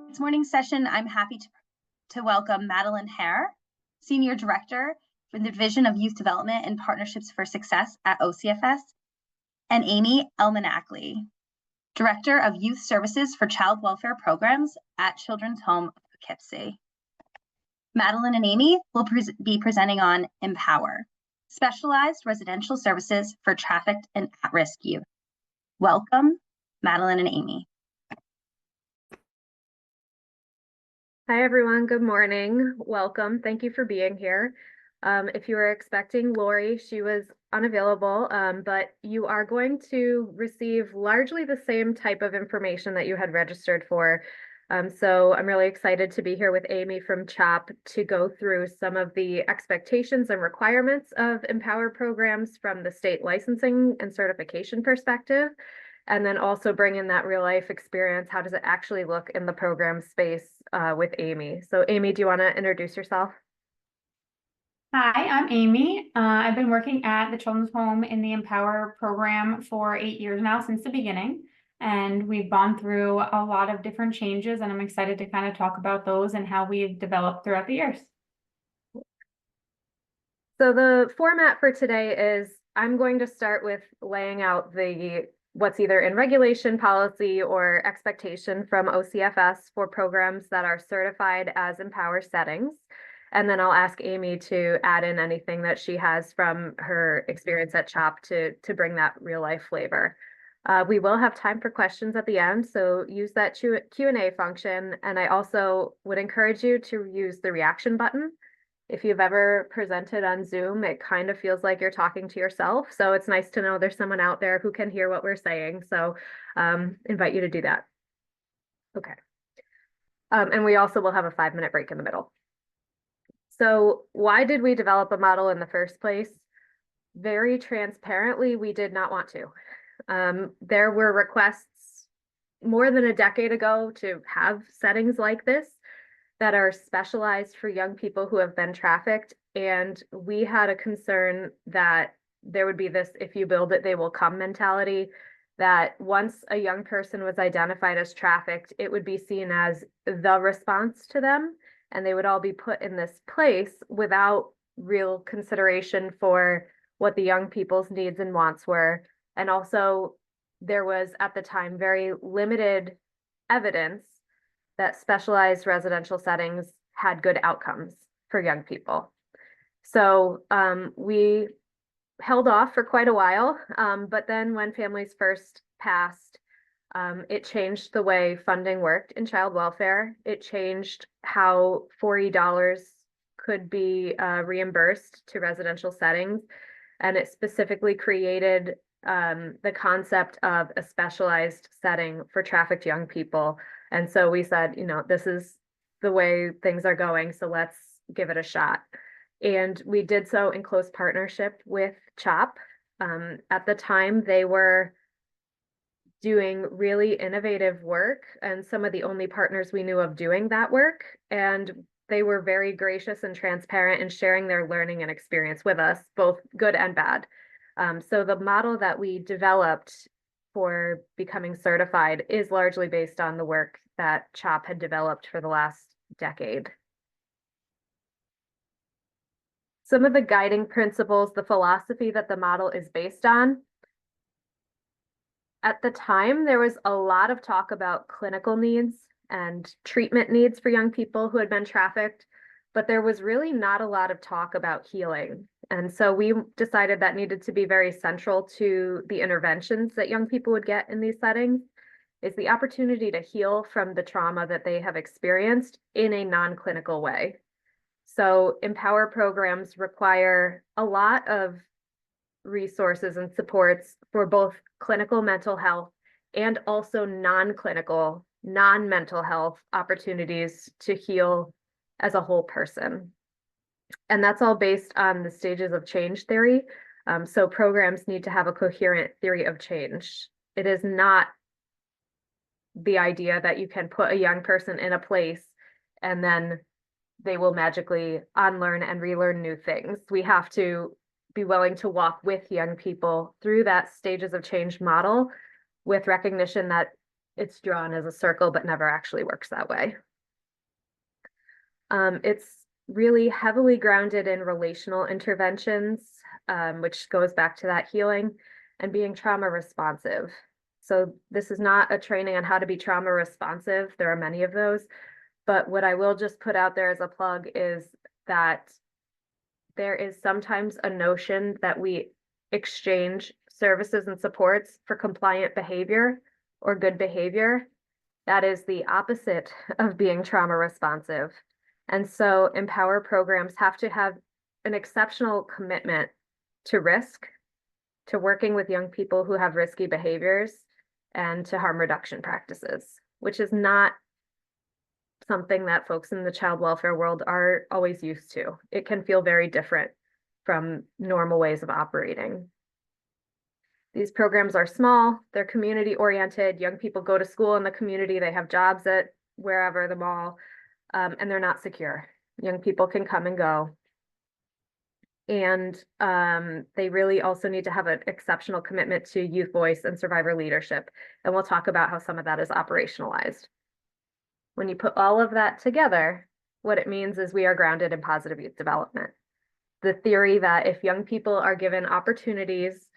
This morning's session, I'm happy to welcome Madeline Hare, Senior Director for the Division of Youth Development and Partnerships for Success at OCFS, and Amy Elmanackley, Director of Youth Services for Child Welfare Programs at Children's Home of Poughkeepsie. Madeline and Amy will be presenting on Empower, Specialized Residential Services for Trafficked and At-Risk Youth. Welcome, Madeline and Amy. Hi, everyone. Good morning. Welcome. Thank you for being here. If you were expecting Lori, she was unavailable, but you are going to receive largely the same type of information that you had registered for. So I'm really excited to be here with Amy from CHOP to go through some of the expectations and requirements of Empower programs from the state licensing and certification perspective. And then also bring in that real life experience. How does it actually look in the program space with Amy? So Amy, do you want to introduce yourself? Hi, I'm Amy. I've been working at the Children's Home in the Empower program for 8 years now, since the beginning. And we've gone through a lot of different changes, and I'm excited to kind of talk about those and how we've developed throughout the years. So the format for today is I'm going to start with laying out what's either in regulation, policy, or expectation from OCFS for programs that are certified as Empower settings. And then I'll ask Amy to add in anything that she has from her experience at CHOP to bring that real life flavor. We will have time for questions at the end, so use that Q&A function. And I also would encourage you to use the reaction button. If you've ever presented on Zoom, it kind of feels like you're talking to yourself. So it's nice to know there's someone out there who can hear what we're saying. So invite you to do that. Okay. And we also will have a 5-minute break in the middle. So why did we develop a model in the first place? Very transparently, we did not want to. There were requests more than a decade ago to have settings like this that are specialized for young people who have been trafficked. And we had a concern that there would be this, if you build it, they will come mentality, that once a young person was identified as trafficked, it would be seen as the response to them. And they would all be put in this place without real consideration for what the young people's needs and wants were. And also there was at the time very limited evidence that specialized residential settings had good outcomes for young people. So we held off for quite a while, but then when Families First passed, it changed the way funding worked in child welfare. It changed how $40 could be reimbursed to residential settings. And it specifically created the concept of a specialized setting for trafficked young people. And so we said, this is the way things are going, so let's give it a shot. And we did so in close partnership with CHOP. At the time, they were doing really innovative work and some of the only partners we knew of doing that work. And they were very gracious and transparent in sharing their learning and experience with us, both good and bad. So the model that we developed for becoming certified is largely based on the work that CHOP had developed for the last decade. Some of the guiding principles, the philosophy that the model is based on. At the time, there was a lot of talk about clinical needs and treatment needs for young people who had been trafficked, but there was really not a lot of talk about healing. And so we decided that needed to be very central to the interventions that young people would get in these settings, is the opportunity to heal from the trauma that they have experienced in a non-clinical way. So Empower programs require a lot of resources and supports for both clinical mental health and also non-clinical, non-mental health opportunities to heal as a whole person. And that's all based on the stages of change theory. So programs need to have a coherent theory of change. It is not the idea that you can put a young person in a place and then they will magically unlearn and relearn new things. We have to be willing to walk with young people through that stages of change model with recognition that it's drawn as a circle, but never actually works that way. It's really heavily grounded in relational interventions, which goes back to that healing and being trauma responsive. So this is not a training on how to be trauma responsive. There are many of those, but what I will just put out there as a plug is that there is sometimes a notion that we exchange services and supports for compliant behavior or good behavior. That is the opposite of being trauma responsive. And so Empower programs have to have an exceptional commitment to risk, to working with young people who have risky behaviors, and to harm reduction practices, which is not something that folks in the child welfare world are always used to. It can feel very different from normal ways of operating. These programs are small, they're community oriented. Young people go to school in the community, they have jobs at wherever, the mall, and they're not secure. Young people can come and go. And they really also need to have an exceptional commitment to youth voice and survivor leadership. And we'll talk about how some of that is operationalized. When you put all of that together, what it means is we are grounded in positive youth development. The theory that if young people are given opportunities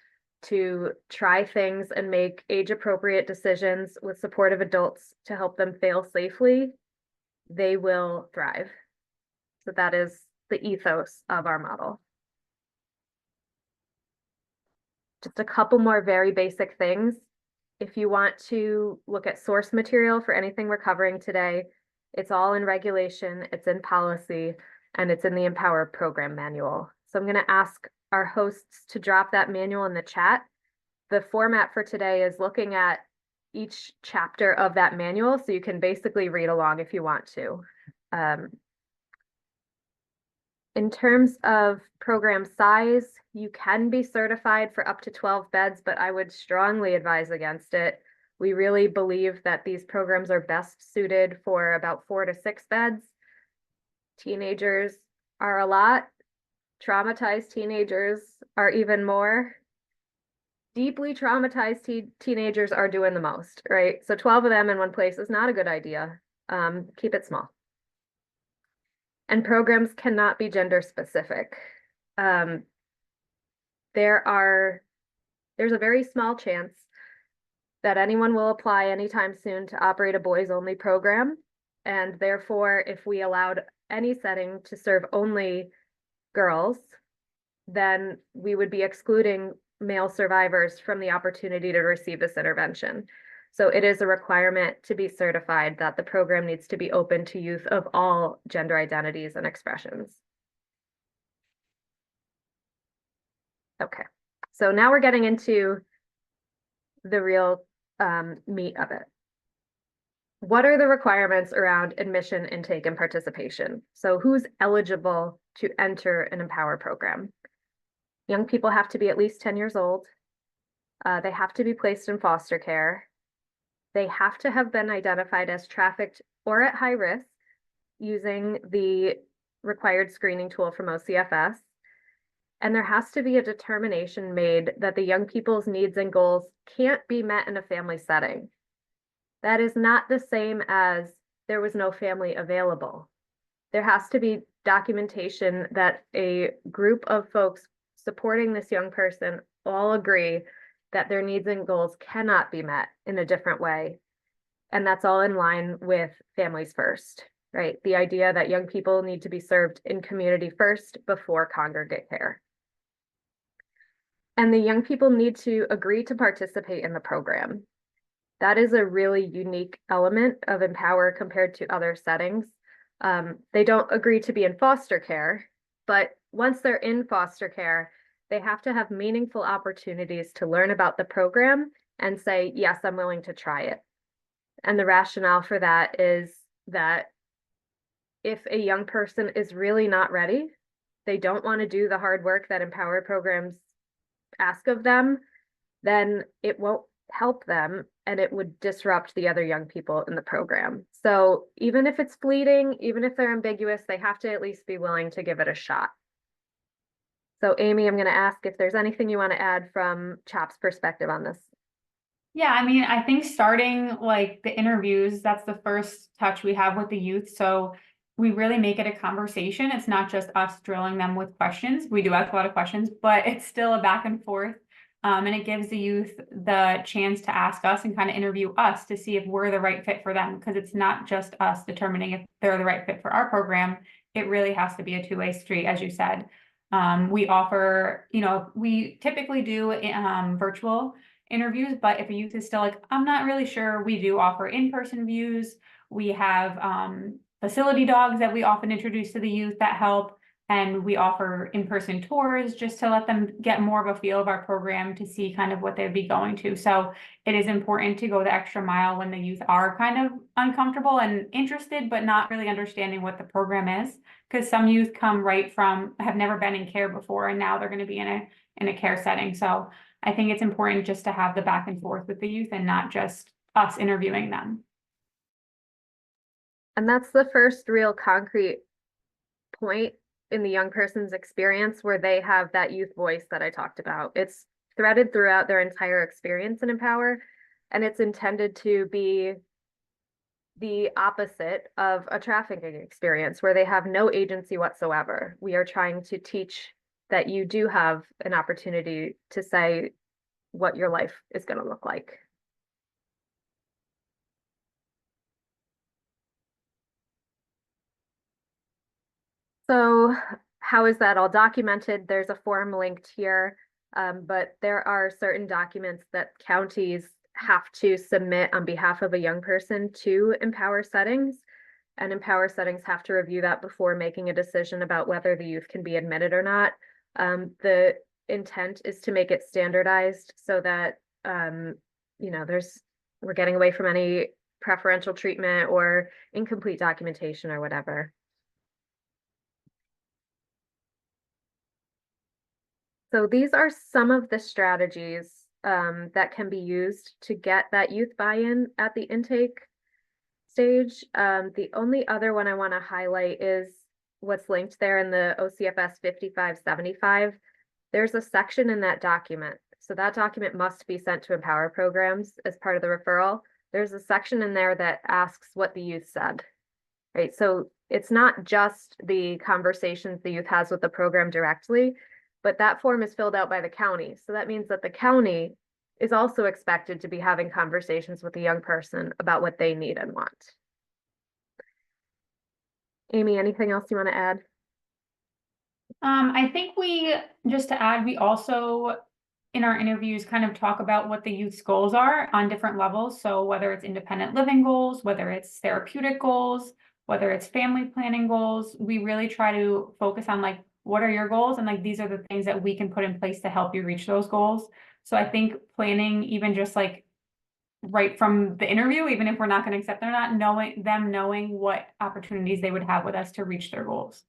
to try things and make age-appropriate decisions with supportive adults to help them fail safely, they will thrive. So that is the ethos of our model. Just a couple more very basic things. If you want to look at source material for anything we're covering today, it's all in regulation, it's in policy, and it's in the Empower program manual. So I'm going to ask our hosts to drop that manual in the chat. The format for today is looking at each chapter of that manual, so you can basically read along if you want to. In terms of program size, you can be certified for up to 12 beds, but I would strongly advise against it. We really believe that these programs are best suited for about 4 to 6 beds. Teenagers are a lot. Traumatized teenagers are even more. Deeply traumatized teenagers are doing the most, right? So 12 of them in one place is not a good idea. Keep it small. And programs cannot be gender specific. There's a very small chance that anyone will apply anytime soon to operate a boys only program. And therefore, if we allowed any setting to serve only girls, then we would be excluding male survivors from the opportunity to receive this intervention. So it is a requirement to be certified that the program needs to be open to youth of all gender identities and expressions. Okay, so now we're getting into the real meat of it. What are the requirements around admission, intake, and participation? So who's eligible to enter an Empower program? Young people have to be at least 10 years old. They have to be placed in foster care. They have to have been identified as trafficked or at high risk using the required screening tool from OCFS. And there has to be a determination made that the young people's needs and goals can't be met in a family setting. That is not the same as there was no family available. There has to be documentation that a group of folks supporting this young person all agree that their needs and goals cannot be met in a different way. And that's all in line with families first, right? The idea that young people need to be served in community first before congregate care. And the young people need to agree to participate in the program. That is a really unique element of Empower compared to other settings. They don't agree to be in foster care, but once they're in foster care, they have to have meaningful opportunities to learn about the program and say, yes, I'm willing to try it. And the rationale for that is that if a young person is really not ready, they don't want to do the hard work that Empower programs ask of them, then it won't help them and it would disrupt the other young people in the program. So even if it's fleeting, even if they're ambiguous, they have to at least be willing to give it a shot. So Amy, I'm going to ask if there's anything you want to add from CHOP's perspective on this. Yeah, I mean, I think starting like the interviews, that's the first touch we have with the youth. So we really make it a conversation. It's not just us drilling them with questions. We do ask a lot of questions, but it's still a back and forth. And it gives the youth the chance to ask us and kind of interview us to see if we're the right fit for them. Because it's not just us determining if they're the right fit for our program. It really has to be a two-way street, as you said. We offer, we typically do virtual interviews, but if a youth is still like, I'm not really sure, we do offer in-person views. We have facility dogs that we often introduce to the youth that help, and we offer in-person tours just to let them get more of a feel of our program to see kind of what they'd be going to. So it is important to go the extra mile when the youth are kind of uncomfortable and interested, but not really understanding what the program is, because some youth come have never been in care before, and now they're going to be in a care setting. So I think it's important just to have the back and forth with the youth and not just us interviewing them. And that's the first real concrete point in the young person's experience where they have that youth voice that I talked about. It's threaded throughout their entire experience in Empower, and it's intended to be the opposite of a trafficking experience where they have no agency whatsoever. We are trying to teach that you do have an opportunity to say what your life is going to look like. So how is that all documented? There's a form linked here, but there are certain documents that counties have to submit on behalf of a young person to Empower Settings. And Empower Settings have to review that before making a decision about whether the youth can be admitted or not. The intent is to make it standardized so that, we're getting away from any preferential treatment or incomplete documentation or whatever. So these are some of the strategies that can be used to get that youth buy-in at the intake stage. The only other one I want to highlight is what's linked there in the OCFS 5575. There's a section in that document. So that document must be sent to Empower programs as part of the referral. There's a section in there that asks what the youth said, right? So it's not just the conversations the youth has with the program directly, but that form is filled out by the county. So that means that the county is also expected to be having conversations with the young person about what they need and want. Amy, anything else you want to add? I think just to add, we also in our interviews kind of talk about what the youth's goals are on different levels. So whether it's independent living goals, whether it's therapeutic goals, whether it's family planning goals, we really try to focus on like, what are your goals? And like, these are the things that we can put in place to help you reach those goals. So I think planning, even just like right from the interview, even if we're not going to accept them or not, knowing what opportunities they would have with us to reach their goals.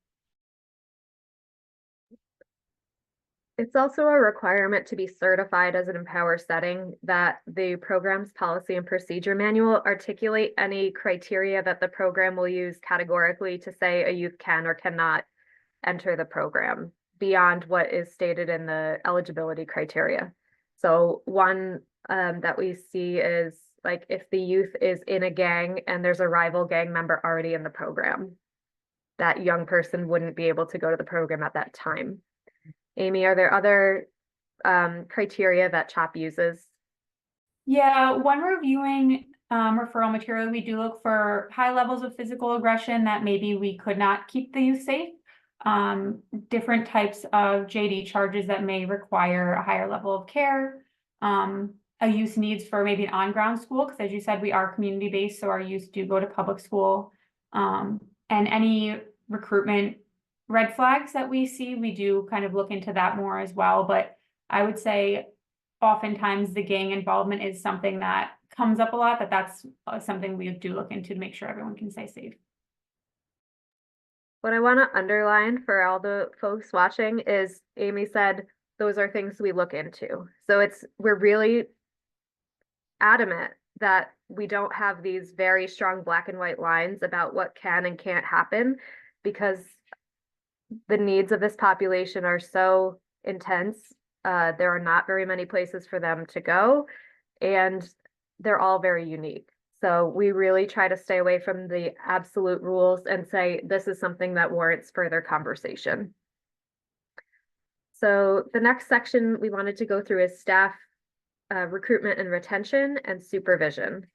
It's also a requirement to be certified as an Empower setting that the program's policy and procedure manual articulate any criteria that the program will use categorically to say a youth can or cannot enter the program beyond what is stated in the eligibility criteria. So one that we see is like if the youth is in a gang and there's a rival gang member already in the program, that young person wouldn't be able to go to the program at that time. Amy, are there other criteria that CHOP uses? Yeah, when reviewing referral material, we do look for high levels of physical aggression that maybe we could not keep the youth safe. Different types of JD charges that may require a higher level of care. A youth needs for maybe an on-ground school, because as you said, we are community-based, so our youth do go to public school. And any recruitment red flags that we see, we do kind of look into that more as well. But I would say oftentimes the gang involvement is something that comes up a lot, that's something we do look into to make sure everyone can stay safe. What I want to underline for all the folks watching is Amy said, those are things we look into. So we're really adamant that we don't have these very strong black and white lines about what can and can't happen, because the needs of this population are so intense. There are not very many places for them to go. and they're all very unique. So we really try to stay away from the absolute rules and say, this is something that warrants further conversation. So the next section we wanted to go through is staff recruitment and retention and supervision.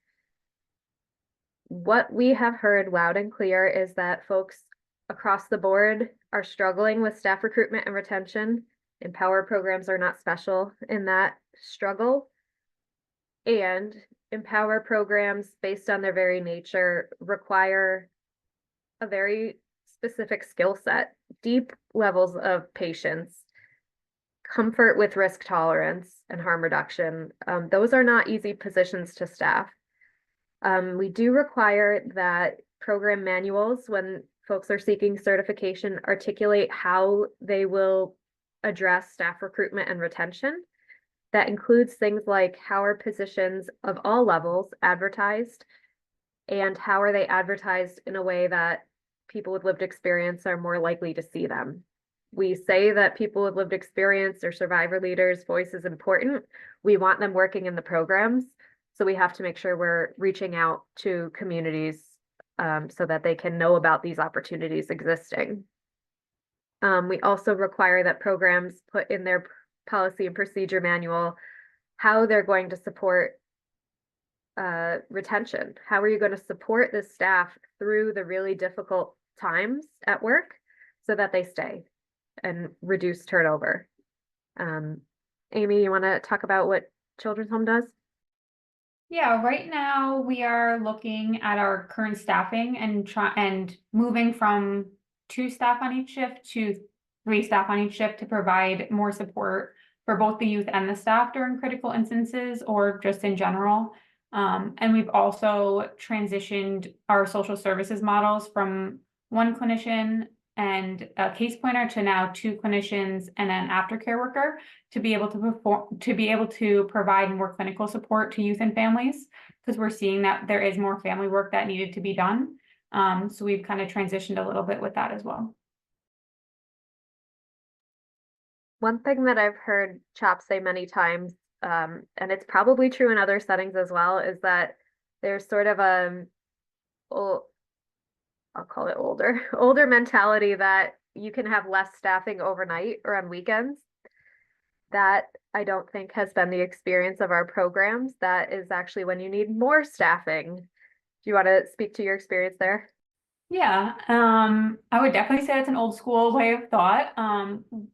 What we have heard loud and clear is that folks across the board are struggling with staff recruitment and retention. Empower programs are not special in that struggle. And Empower programs, based on their very nature, require a very specific skill set, deep levels of patience, comfort with risk tolerance and harm reduction. Those are not easy positions to staff. We do require that program manuals, when folks are seeking certification, articulate how they will address staff recruitment and retention. That includes things like, how are positions of all levels advertised, and how are they advertised in a way that people with lived experience are more likely to see them. We say that people with lived experience or survivor leaders' voice is important. We want them working in the programs. So we have to make sure we're reaching out to communities so that they can know about these opportunities existing. We also require that programs put in their policy and procedure manual how they're going to support retention. How are you going to support the staff through the really difficult times at work so that they stay and reduce turnover? Amy, you want to talk about what Children's Home does? Yeah, right now we are looking at our current staffing and moving from 2 staff on each shift to 3 staff on each shift to provide more support for both the youth and the staff during critical instances or just in general. And we've also transitioned our social services models from 1 clinician and a case planner to now 2 clinicians and an aftercare worker to be able to provide more clinical support to youth and families, because we're seeing that there is more family work that needed to be done. So we've kind of transitioned a little bit with that as well. One thing that I've heard CHOP say many times, and it's probably true in other settings as well, is that there's sort of I'll call it older mentality that you can have less staffing overnight or on weekends. That I don't think has been the experience of our programs. That is actually when you need more staffing. Do you want to speak to your experience there? Yeah, I would definitely say it's an old school way of thought,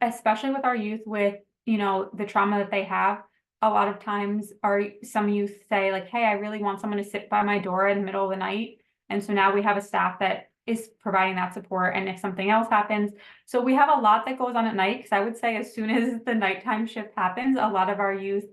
especially with our youth with, the trauma that they have. A lot of times some youth say like, hey, I really want someone to sit by my door in the middle of the night. And so now we have a staff that is providing that support. And if something else happens, so we have a lot that goes on at night, because I would say as soon as the nighttime shift happens, a lot of our youth,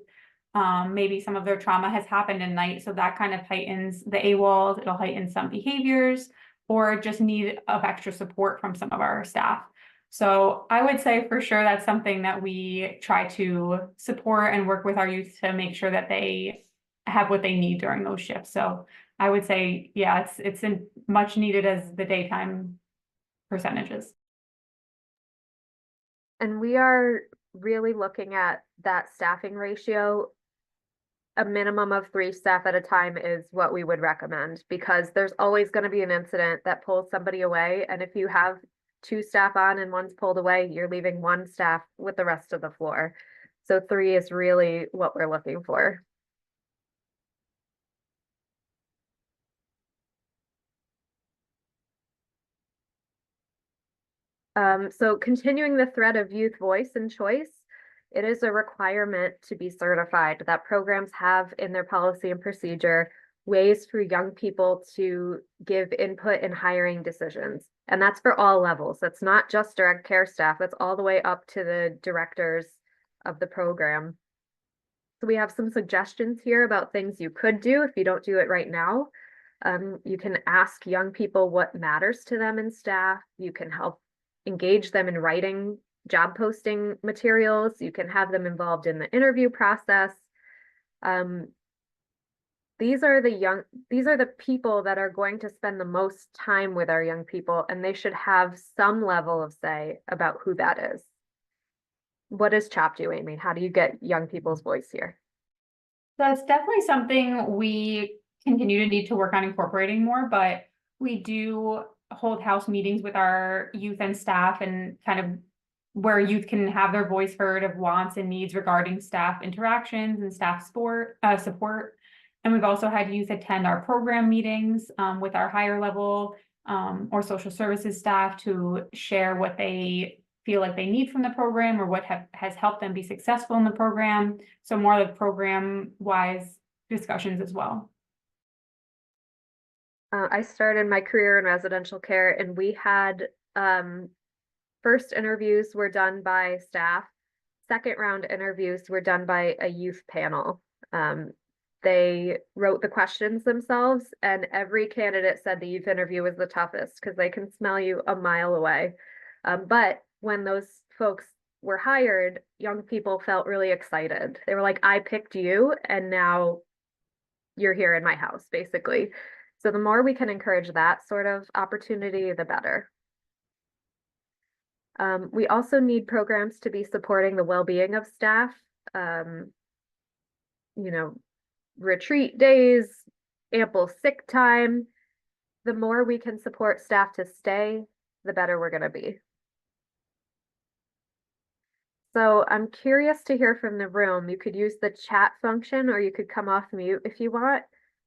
maybe some of their trauma has happened at night. So that kind of heightens the AWOLs, it'll heighten some behaviors, or just need of extra support from some of our staff. So I would say for sure that's something that we try to support and work with our youth to make sure that they have what they need during those shifts. So I would say, yeah, it's much needed as the daytime percentages. And we are really looking at that staffing ratio. A minimum of 3 staff at a time is what we would recommend, because there's always going to be an incident that pulls somebody away. And if you have 2 staff on and one's pulled away, you're leaving 1 staff with the rest of the floor. So 3 is really what we're looking for. So continuing the thread of youth voice and choice, it is a requirement to be certified that programs have in their policy and procedure ways for young people to give input in hiring decisions. And that's for all levels. That's not just direct care staff, that's all the way up to the directors of the program. So we have some suggestions here about things you could do if you don't do it right now. You can ask young people what matters to them in staff. You can help engage them in writing job posting materials. You can have them involved in the interview process. These are the people that are going to spend the most time with our young people, and they should have some level of say about who that is. What does CHOP do, Amy? How do you get young people's voice here? That's definitely something we continue to need to work on incorporating more, but we do hold house meetings with our youth and staff and kind of where youth can have their voice heard of wants and needs regarding staff interactions and staff support. And we've also had youth attend our program meetings with our higher level or social services staff to share what they feel like they need from the program or what has helped them be successful in the program. So more of program wise discussions as well. I started my career in residential care, and we had first interviews were done by staff. Second round interviews were done by a youth panel. They wrote the questions themselves, and every candidate said the youth interview was the toughest because they can smell you a mile away. But when those folks were hired, young people felt really excited. They were like, I picked you, and now you're here in my house, basically. So the more we can encourage that sort of opportunity, the better. We also need programs to be supporting the well-being of staff. Retreat days, ample sick time. The more we can support staff to stay, the better we're going to be. So I'm curious to hear from the room. You could use the chat function or you could come off mute if you want.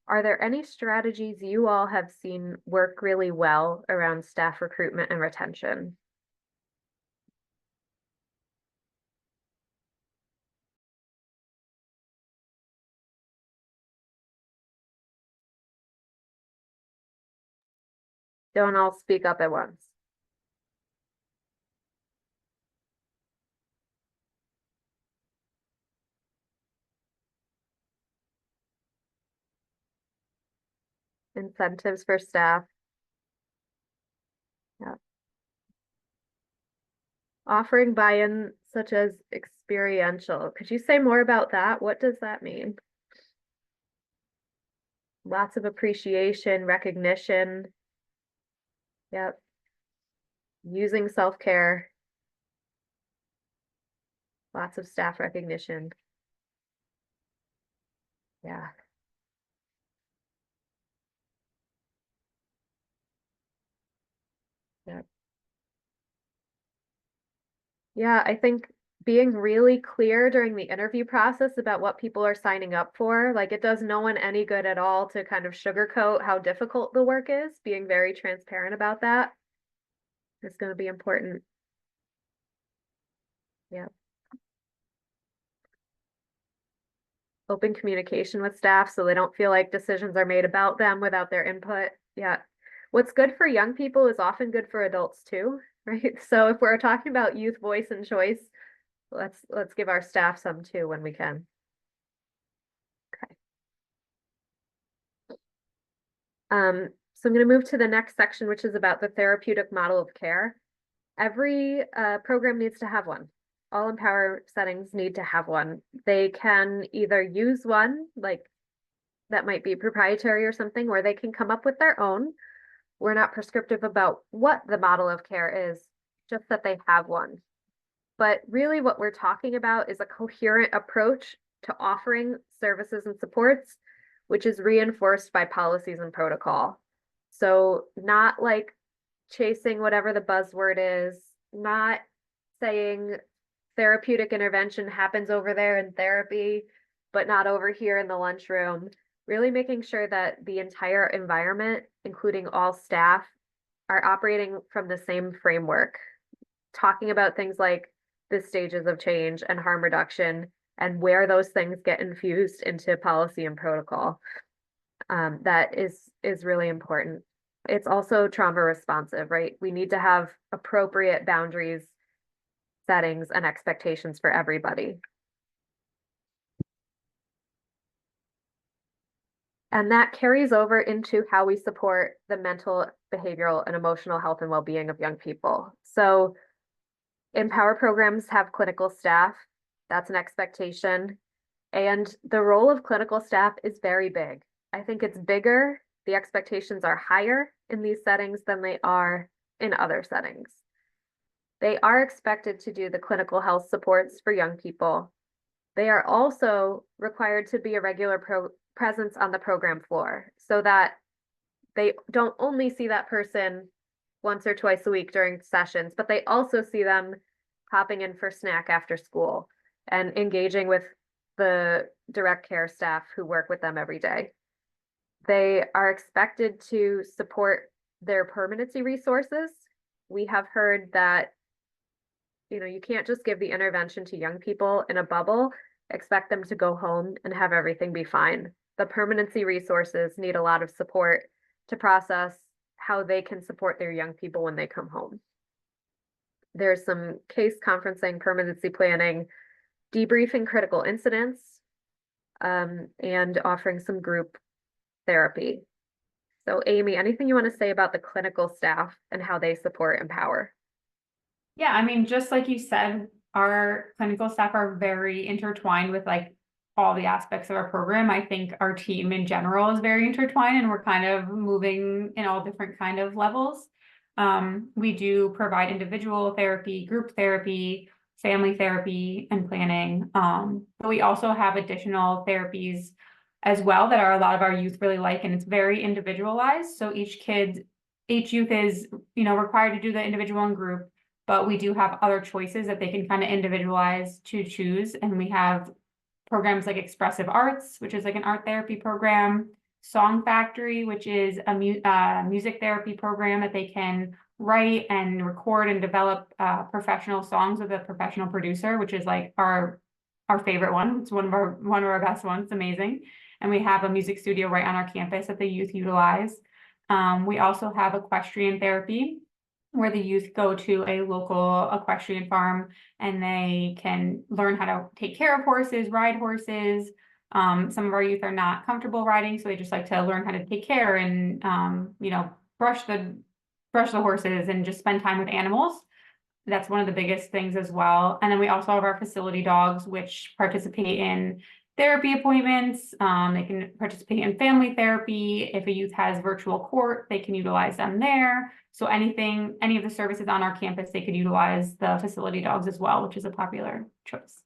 Are there any strategies you all have seen work really well around staff recruitment and retention? Don't all speak up at once. Incentives for staff. Yeah. Offering buy-in such as experiential. Could you say more about that? What does that mean? Lots of appreciation, recognition. Yep. Using self-care. Lots of staff recognition. Yeah. Yep. Yeah, I think being really clear during the interview process about what people are signing up for, like it does no one any good at all to kind of sugarcoat how difficult the work is. Being very transparent about that is going to be important. Yeah. Open communication with staff so they don't feel like decisions are made about them without their input. Yeah. What's good for young people is often good for adults too, right? So if we're talking about youth voice and choice, let's give our staff some too when we can. Okay. So I'm going to move to the next section, which is about the therapeutic model of care. Every program needs to have one. All Empower settings need to have one. They can either use one, like that might be proprietary or something, or they can come up with their own. We're not prescriptive about what the model of care is, just that they have one. But really what we're talking about is a coherent approach to offering services and supports, which is reinforced by policies and protocol. So not like chasing whatever the buzzword is, not saying therapeutic intervention happens over there in therapy, but not over here in the lunchroom. Really making sure that the entire environment, including all staff, are operating from the same framework, talking about things like the stages of change and harm reduction and where those things get infused into policy and protocol. That is really important. It's also trauma responsive, right? We need to have appropriate boundaries, settings, and expectations for everybody. And that carries over into how we support the mental, behavioral, and emotional health and well-being of young people. So Empower programs have clinical staff. That's an expectation. And the role of clinical staff is very big. I think it's bigger. The expectations are higher in these settings than they are in other settings. They are expected to do the clinical health supports for young people. They are also required to be a regular presence on the program floor so that they don't only see that person once or twice a week during sessions, but they also see them popping in for snack after school and engaging with the direct care staff who work with them every day. They are expected to support their permanency resources. We have heard that, you can't just give the intervention to young people in a bubble, expect them to go home and have everything be fine. The permanency resources need a lot of support to process how they can support their young people when they come home. There's some case conferencing, permanency planning, debriefing critical incidents, and offering some group therapy. So Amy, anything you want to say about the clinical staff and how they support Empower? Yeah, I mean, just like you said, our clinical staff are very intertwined with like all the aspects of our program. I think our team in general is very intertwined, and we're kind of moving in all different kind of levels. We do provide individual therapy, group therapy, family therapy, and planning. But we also have additional therapies as well that a lot of our youth really like, and it's very individualized. So each youth is, required to do the individual and group, but we do have other choices that they can kind of individualize to choose. And we have programs like Expressive Arts, which is like an art therapy program, Song Factory, which is a music therapy program that they can write and record and develop professional songs with a professional producer, which is like our favorite one. It's one of our best ones. It's amazing. And we have a music studio right on our campus that the youth utilize. We also have equestrian therapy, where the youth go to a local equestrian farm and they can learn how to take care of horses, ride horses. Some of our youth are not comfortable riding, so they just like to learn how to take care and, brush the horses and just spend time with animals. That's one of the biggest things as well. And then we also have our facility dogs, which participate in therapy appointments. They can participate in family therapy. If a youth has virtual court, they can utilize them there. So any of the services on our campus, they could utilize the facility dogs as well, which is a popular choice.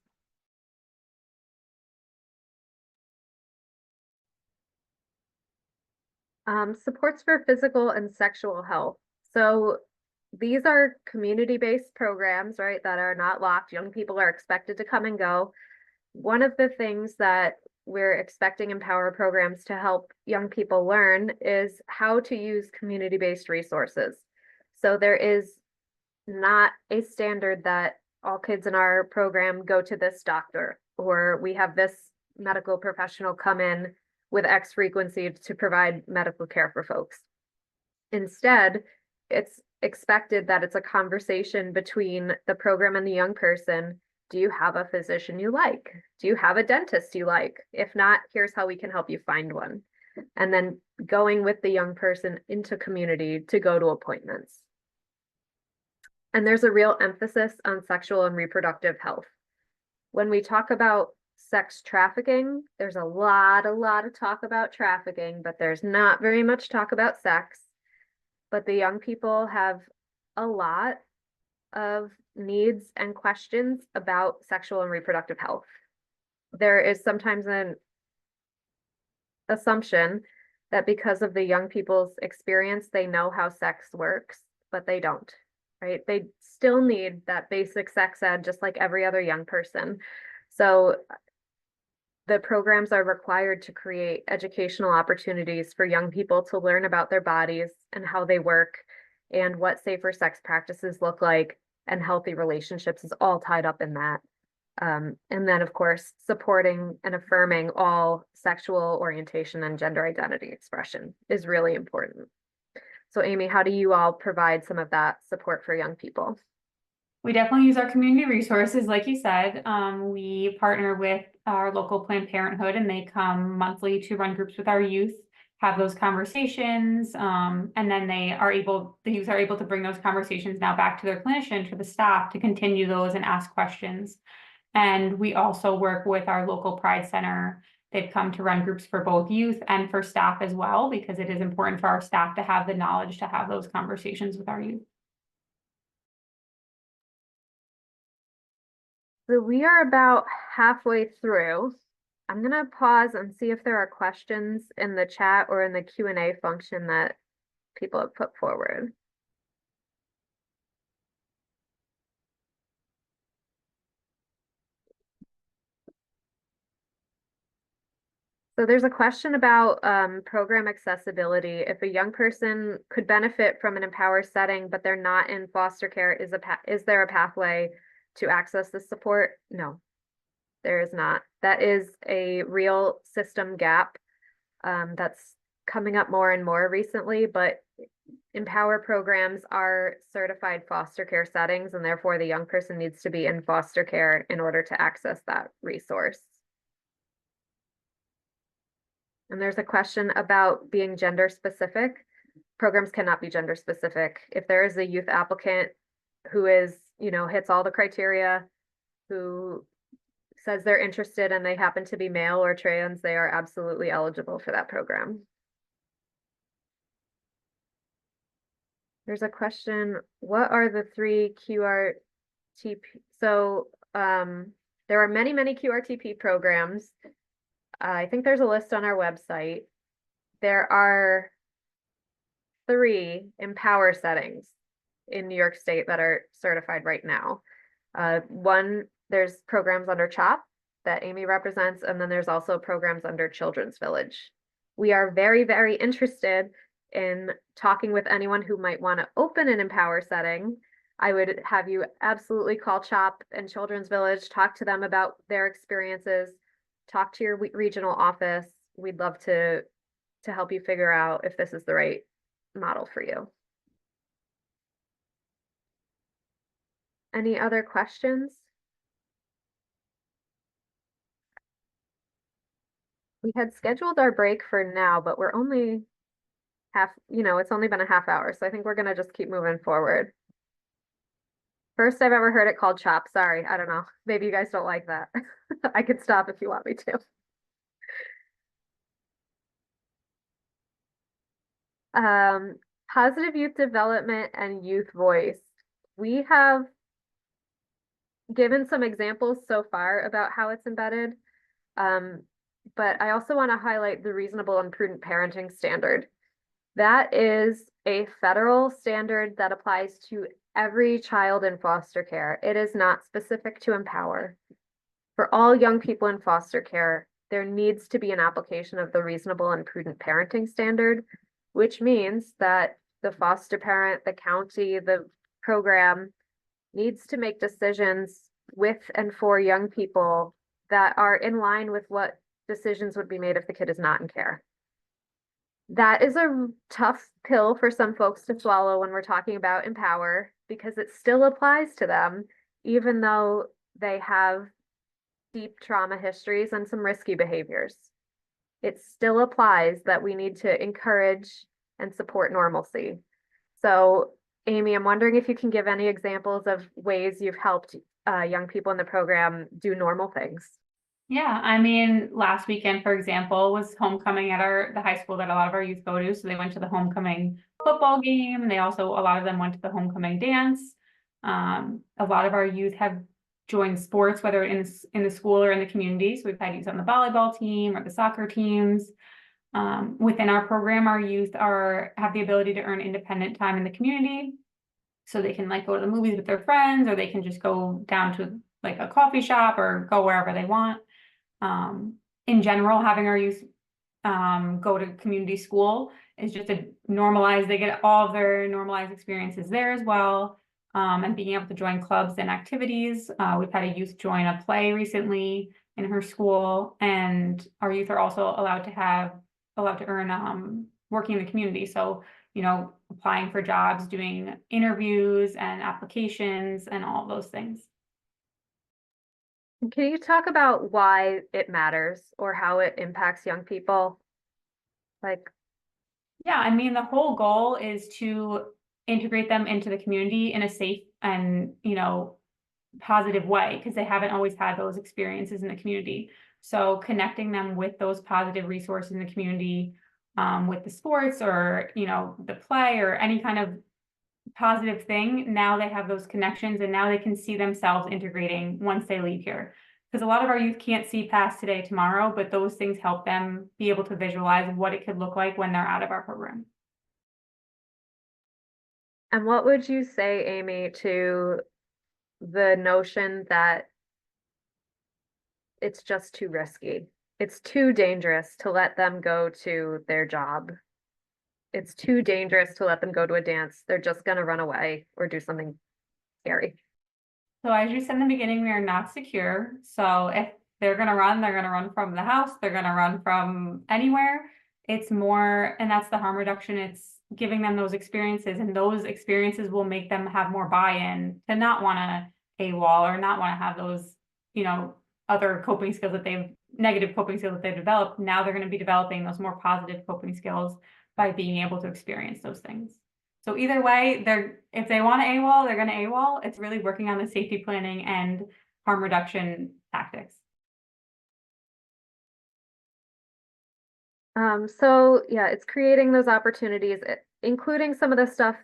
Supports for physical and sexual health. So these are community-based programs, right, that are not locked. Young people are expected to come and go. One of the things that we're expecting Empower programs to help young people learn is how to use community-based resources. So there is not a standard that all kids in our program go to this doctor, or we have this medical professional come in with X frequency to provide medical care for folks. Instead, it's expected that it's a conversation between the program and the young person. Do you have a physician you like? Do you have a dentist you like? If not, here's how we can help you find one. And then going with the young person into community to go to appointments. And there's a real emphasis on sexual and reproductive health. When we talk about sex trafficking, there's a lot of talk about trafficking, but there's not very much talk about sex. But the young people have a lot of needs and questions about sexual and reproductive health. There is sometimes an assumption that because of the young people's experience, they know how sex works, but they don't, right? They still need that basic sex ed just like every other young person. So the programs are required to create educational opportunities for young people to learn about their bodies and how they work and what safer sex practices look like, and healthy relationships is all tied up in that. And then, of course, supporting and affirming all sexual orientation and gender identity expression is really important. So Amy, how do you all provide some of that support for young people? We definitely use our community resources. Like you said, we partner with our local Planned Parenthood, and they come monthly to run groups with our youth, have those conversations, and then the youth are able to bring those conversations now back to their clinician, to the staff, to continue those and ask questions. And we also work with our local Pride Center. They've come to run groups for both youth and for staff as well, because it is important for our staff to have the knowledge to have those conversations with our youth. So we are about halfway through. I'm gonna pause and see if there are questions in the chat or in the Q&A function that people have put forward. So there's a question about program accessibility. If a young person could benefit from an Empower setting, but they're not in foster care, is there a pathway to access this support? No, there is not. That is a real system gap that's coming up more and more recently, but Empower programs are certified foster care settings, and therefore the young person needs to be in foster care in order to access that resource. And there's a question about being gender specific. Programs cannot be gender specific. If there is a youth applicant who is, hits all the criteria, who says they're interested and they happen to be male or trans, they are absolutely eligible for that program. There's a question, what are the 3 QRTP? So there are many, many QRTP programs. I think there's a list on our website. There are 3 Empower settings in New York State that are certified right now. There's programs under CHOP that Amy represents, and then there's also programs under Children's Village. We are very, very interested in talking with anyone who might want to open an Empower setting. I would have you absolutely call CHOP and Children's Village, talk to them about their experiences, talk to your regional office. We'd love to help you figure out if this is the right model for you. Any other questions? We had scheduled our break for now, but we're only it's only been a half hour, so I think we're gonna just keep moving forward. First I've ever heard it called CHOP. Sorry, I don't know. Maybe you guys don't like that. I could stop if you want me to. Positive youth development and youth voice. We have given some examples so far about how it's embedded, but I also want to highlight the reasonable and prudent parenting standard. That is a federal standard that applies to every child in foster care. It is not specific to Empower. For all young people in foster care, there needs to be an application of the reasonable and prudent parenting standard, which means that the foster parent, the county, the program needs to make decisions with and for young people that are in line with what decisions would be made if the kid is not in care. That is a tough pill for some folks to swallow when we're talking about Empower, because it still applies to them, even though they have deep trauma histories and some risky behaviors. It still applies that we need to encourage and support normalcy. So, Amy, I'm wondering if you can give any examples of ways you've helped young people in the program do normal things. Yeah, I mean, last weekend, for example, was homecoming at the high school that a lot of our youth go to. So they went to the homecoming football game. And a lot of them went to the homecoming dance. A lot of our youth have joined sports, whether in the school or in the community. So we've had youth on the volleyball team or the soccer teams. Within our program, our youth have the ability to earn independent time in the community. So they can go to the movies with their friends, or they can just go down to a coffee shop or go wherever they want. In general, having our youth go to community school is just they get all of their normalized experiences there as well. And being able to join clubs and activities. We've had a youth join a play recently in her school, and our youth are also allowed to earn working in the community. So, applying for jobs, doing interviews and applications and all those things. Can you talk about why it matters or how it impacts young people? Yeah, I mean, the whole goal is to integrate them into the community in a safe and, positive way, because they haven't always had those experiences in the community. So connecting them with those positive resources in the community, with the sports or, the play or any kind of positive thing. Now they have those connections and now they can see themselves integrating once they leave here. Because a lot of our youth can't see past today, tomorrow, but those things help them be able to visualize what it could look like when they're out of our program. And what would you say, Amy, to the notion that it's just too risky? It's too dangerous to let them go to their job. It's too dangerous to let them go to a dance. They're just going to run away or do something scary. So as you said in the beginning, we are not secure. So if they're going to run from the house. They're going to run from anywhere. It's more, and that's the harm reduction. It's giving them those experiences, and those experiences will make them have more buy-in to not want to AWOL or not want to have those, other coping skills negative coping skills that they've developed. Now they're going to be developing those more positive coping skills by being able to experience those things. So either way, if they want to AWOL, they're going to AWOL. It's really working on the safety planning and harm reduction tactics. So yeah, it's creating those opportunities, including some of the stuff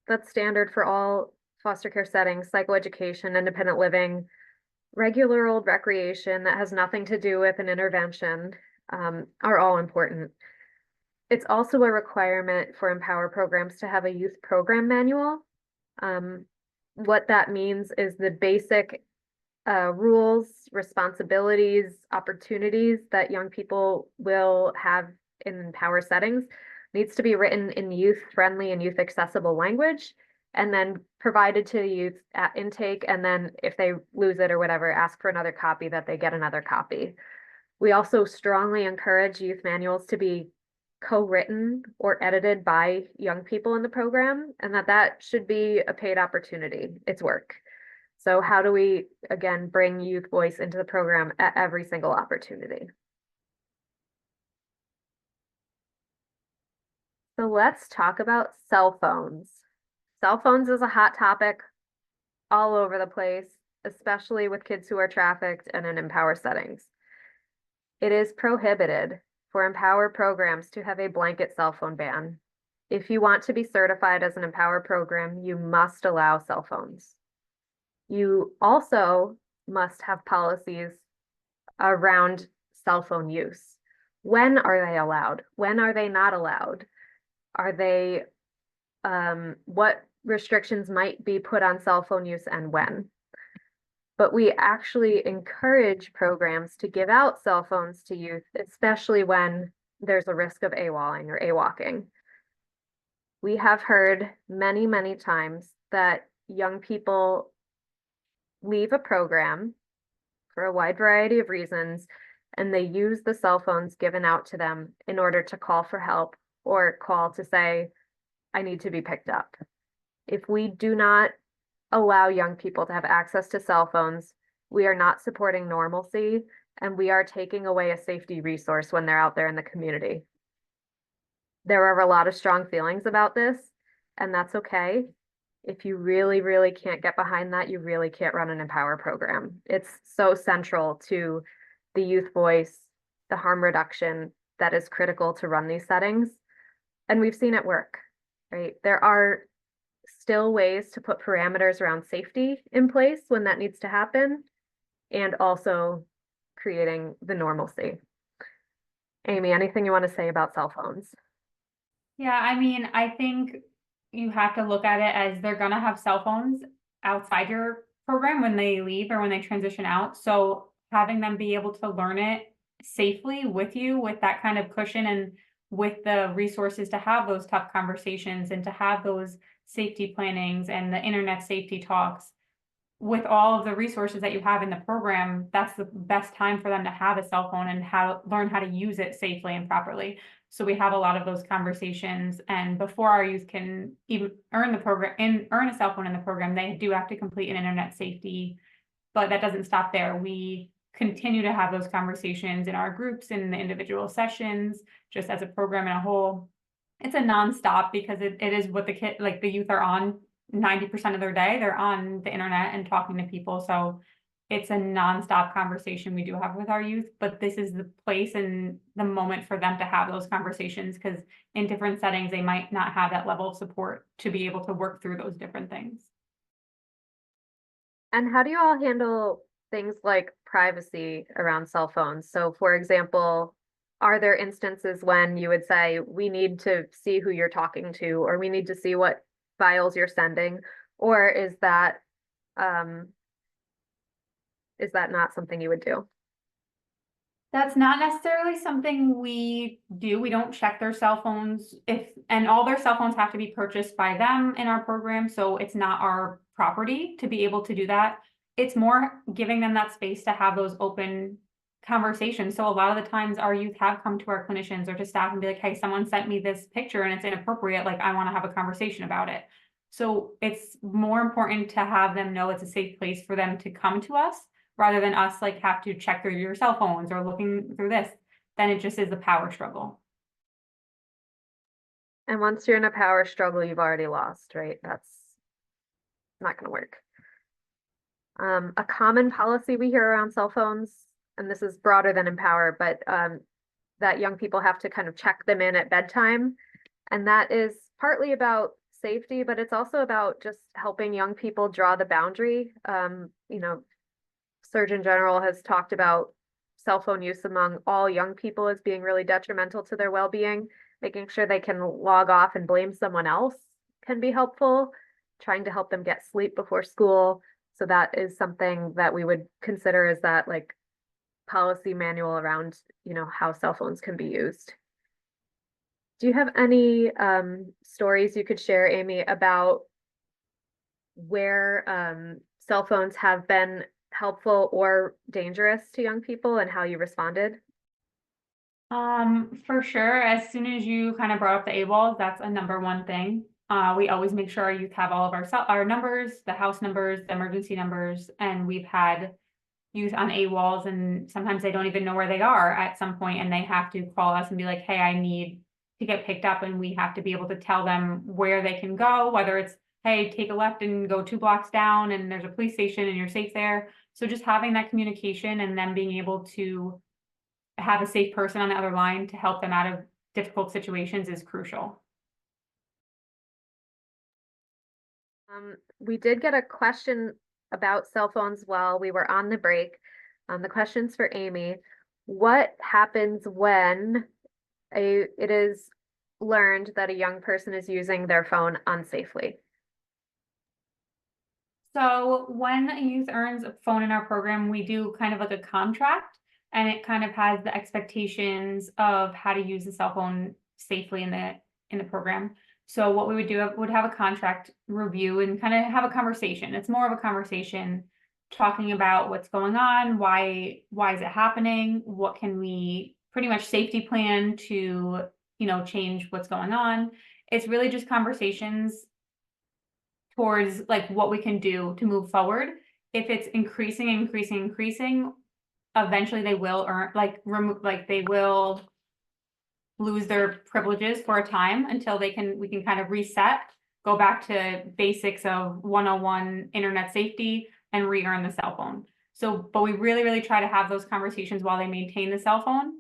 that's standard for all foster care settings, psychoeducation, independent living, regular old recreation that has nothing to do with an intervention, are all important. It's also a requirement for Empower programs to have a youth program manual. What that means is the basic rules, responsibilities, opportunities that young people will have in Empower settings needs to be written in youth-friendly and youth-accessible language, and then provided to the youth at intake. And then if they lose it or whatever, ask for another copy, that they get another copy. We also strongly encourage youth manuals to be co-written or edited by young people in the program, and that should be a paid opportunity. It's work. So how do we, again, bring youth voice into the program at every single opportunity? So let's talk about cell phones. Cell phones is a hot topic all over the place, especially with kids who are trafficked and in Empower settings. It is prohibited for Empower programs to have a blanket cell phone ban. If you want to be certified as an Empower program, you must allow cell phones. You also must have policies around cell phone use. When are they allowed? When are they not allowed? Are they, what restrictions might be put on cell phone use and when? But we actually encourage programs to give out cell phones to youth, especially when there's a risk of AWOLing or AWOKing. We have heard many, many times that young people leave a program for a wide variety of reasons, and they use the cell phones given out to them in order to call for help or call to say, I need to be picked up. If we do not allow young people to have access to cell phones, we are not supporting normalcy, and we are taking away a safety resource when they're out there in the community. There are a lot of strong feelings about this, and that's okay. If you really, really can't get behind that, you really can't run an Empower program. It's so central to the youth voice, the harm reduction that is critical to run these settings. And we've seen it work, right? There are still ways to put parameters around safety in place when that needs to happen, and also creating the normalcy. Amy, anything you want to say about cell phones? Yeah, I think you have to look at it as they're gonna have cell phones outside your program when they leave or when they transition out. So having them be able to learn it safely with you, with that kind of cushion and with the resources to have those tough conversations and to have those safety plannings and the internet safety talks, with all of the resources that you have in the program, that's the best time for them to have a cell phone and learn how to use it safely and properly. So we have a lot of those conversations, and before our youth can even earn a cell phone in the program, they do have to complete an internet safety, but that doesn't stop there. We continue to have those conversations in our groups, in the individual sessions, just as a program in a whole. It's a nonstop because it is what the youth are on 90% of their day. They're on the internet and talking to people. So it's a nonstop conversation we do have with our youth, but this is the place and the moment for them to have those conversations, because in different settings, they might not have that level of support to be able to work through those different things. And how do you all handle things like privacy around cell phones? So for example, are there instances when you would say, we need to see who you're talking to, or we need to see what files you're sending? Or is that not something you would do? That's not necessarily something we do. We don't check their cell phones and all their cell phones have to be purchased by them in our program. So it's not our property to be able to do that. It's more giving them that space to have those open conversations. So a lot of the times our youth have come to our clinicians or to staff and be like, hey, someone sent me this picture and it's inappropriate. Like, I want to have a conversation about it. So it's more important to have them know it's a safe place for them to come to us, rather than us like have to check through your cell phones or looking through this. Then it just is a power struggle. And once you're in a power struggle, you've already lost, right? That's not going to work. A common policy we hear around cell phones, and this is broader than Empower, but that young people have to kind of check them in at bedtime. And that is partly about safety, but it's also about just helping young people draw the boundary. Surgeon General has talked about cell phone use among all young people as being really detrimental to their well-being. Making sure they can log off and blame someone else can be helpful. Trying to help them get sleep before school. So that is something that we would consider as that like policy manual around, how cell phones can be used. Do you have any stories you could share, Amy, about where cell phones have been helpful or dangerous to young people and how you responded? For sure. As soon as you kind of brought up the AWOL, that's a number one thing. We always make sure our youth have all of our numbers, the house numbers, the emergency numbers, and we've had youth on AWOLs and sometimes they don't even know where they are at some point and they have to call us and be like, hey, I need to get picked up, and we have to be able to tell them where they can go, whether it's, hey, take a left and go 2 blocks down and there's a police station and you're safe there. So just having that communication and then being able to have a safe person on the other line to help them out of difficult situations is crucial. We did get a question about cell phones while we were on the break. The question's for Amy. What happens when it is learned that a young person is using their phone unsafely? So when a youth earns a phone in our program, we do kind of like a contract, and it kind of has the expectations of how to use the cell phone safely in the program. So what we would do would have a contract review and kind of have a conversation. It's more of a conversation talking about what's going on, why is it happening, what can we pretty much safety plan to, change what's going on. It's really just conversations towards like what we can do to move forward. If it's increasing, eventually they will they will lose their privileges for a time until we can kind of reset, go back to basics of 101 internet safety and re-earn the cell phone. So, but we really, really try to have those conversations while they maintain the cell phone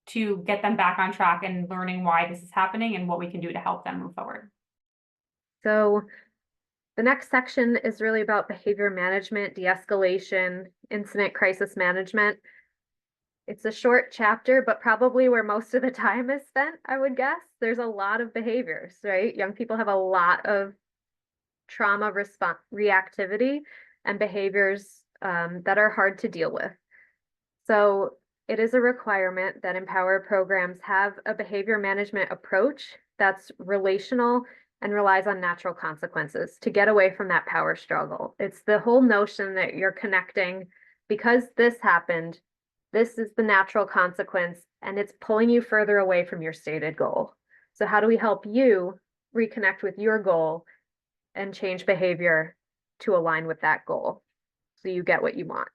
to get them back on track and learning why this is happening and what we can do to help them move forward. So the next section is really about behavior management, de-escalation, incident crisis management. It's a short chapter, but probably where most of the time is spent, I would guess. There's a lot of behaviors, right? Young people have a lot of trauma response reactivity and behaviors that are hard to deal with. So it is a requirement that Empower programs have a behavior management approach that's relational and relies on natural consequences to get away from that power struggle. It's the whole notion that you're connecting because this happened, this is the natural consequence, and it's pulling you further away from your stated goal. So how do we help you reconnect with your goal and change behavior to align with that goal so you get what you want?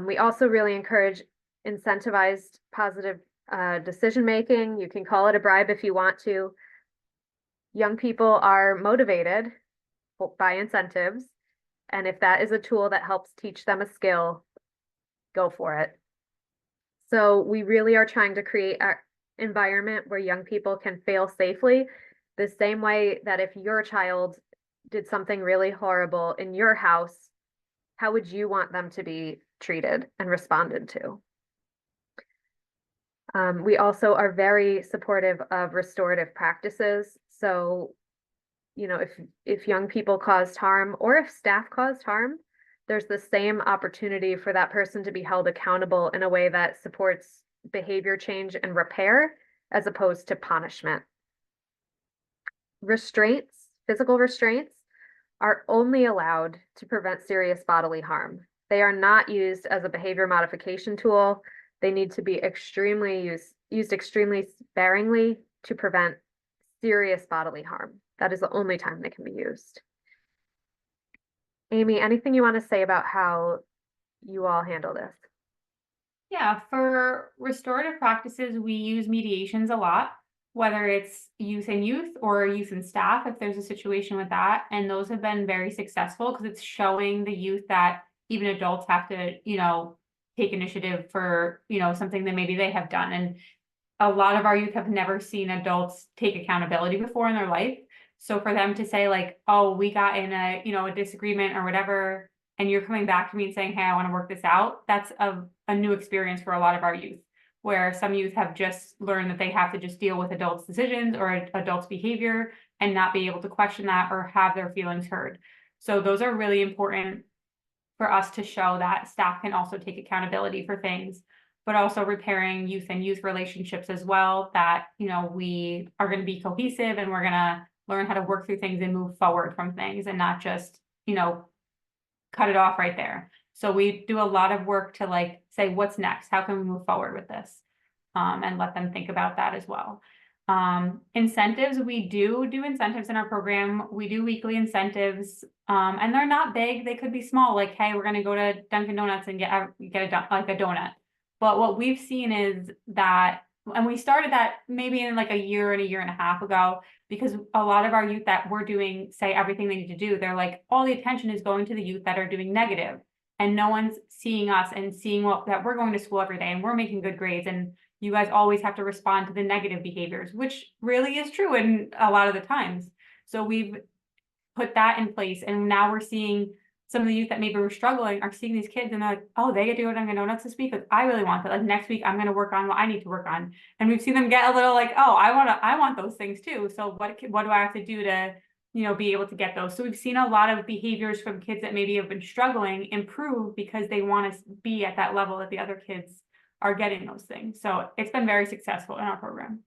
We also really encourage incentivized positive decision-making. You can call it a bribe if you want to. Young people are motivated by incentives, And if that is a tool that helps teach them a skill, go for it. So we really are trying to create an environment where young people can fail safely, the same way that if your child did something really horrible in your house, how would you want them to be treated and responded to? We also are very supportive of restorative practices. So, you know, if young people caused harm or if staff caused harm, there's the same opportunity for that person to be held accountable in a way that supports behavior change and repair as opposed to punishment. Restraints, physical restraints, are only allowed to prevent serious bodily harm. They are not used as a behavior modification tool. They need to be used extremely sparingly to prevent serious bodily harm. That is the only time they can be used. Amy, anything you want to say about how you all handle this? Yeah, for restorative practices, we use mediations a lot, whether it's youth and youth or youth and staff, if there's a situation with that. And those have been very successful because it's showing the youth that even adults have to, take initiative for, something that maybe they have done. And a lot of our youth have never seen adults take accountability before in their life. So for them to say like, oh, we got in a disagreement or whatever, and you're coming back to me and saying, hey, I want to work this out, that's a new experience for a lot of our youth, where some youth have just learned that they have to just deal with adults' decisions or adults' behavior and not be able to question that or have their feelings heard. So those are really important for us to show that staff can also take accountability for things, but also repairing youth and youth relationships as well, that, we are going to be cohesive and we're going to learn how to work through things and move forward from things and not just, cut it off right there. So we do a lot of work to like say, what's next? How can we move forward with this? And let them think about that as well. Incentives, we do incentives in our program. We do weekly incentives, and they're not big. They could be small, like, hey, we're going to go to Dunkin' Donuts and get a donut. But what we've seen is that, and we started that maybe in like a year and a half ago, because a lot of our youth that we're doing, say everything they need to do, they're like, all the attention is going to the youth that are doing negative, and no one's seeing us and seeing that we're going to school every day and we're making good grades, and you guys always have to respond to the negative behaviors, which really is true in a lot of the times. So we've put that in place, and now we're seeing some of the youth that maybe were struggling are seeing these kids and they're like, oh, they get to go to Dunkin' Donuts this week, because I really want that. Like next week, I'm going to work on what I need to work on. And we've seen them get a little like, oh, I want those things too. So what do I have to do to, be able to get those? So we've seen a lot of behaviors from kids that maybe have been struggling improve because they want to be at that level that the other kids are getting those things. So it's been very successful in our program.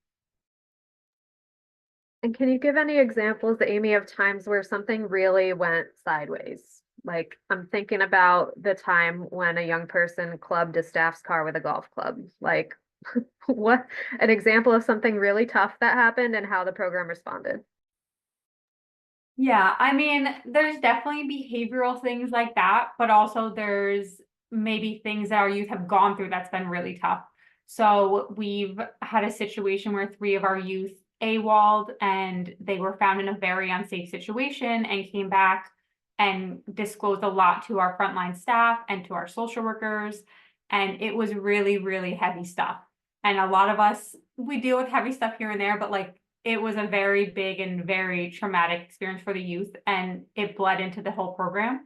And can you give any examples, Amy, of times where something really went sideways? Like, I'm thinking about the time when a young person clubbed a staff's car with a golf club. Like, what an example of something really tough that happened and how the program responded. Yeah, I mean, there's definitely behavioral things like that, but also there's maybe things that our youth have gone through that's been really tough. So we've had a situation where 3 of our youth AWOL'd, and they were found in a very unsafe situation and came back and disclosed a lot to our frontline staff and to our social workers. And it was really, really heavy stuff. And a lot of us, we deal with heavy stuff here and there, but like it was a very big and very traumatic experience for the youth, and it bled into the whole program.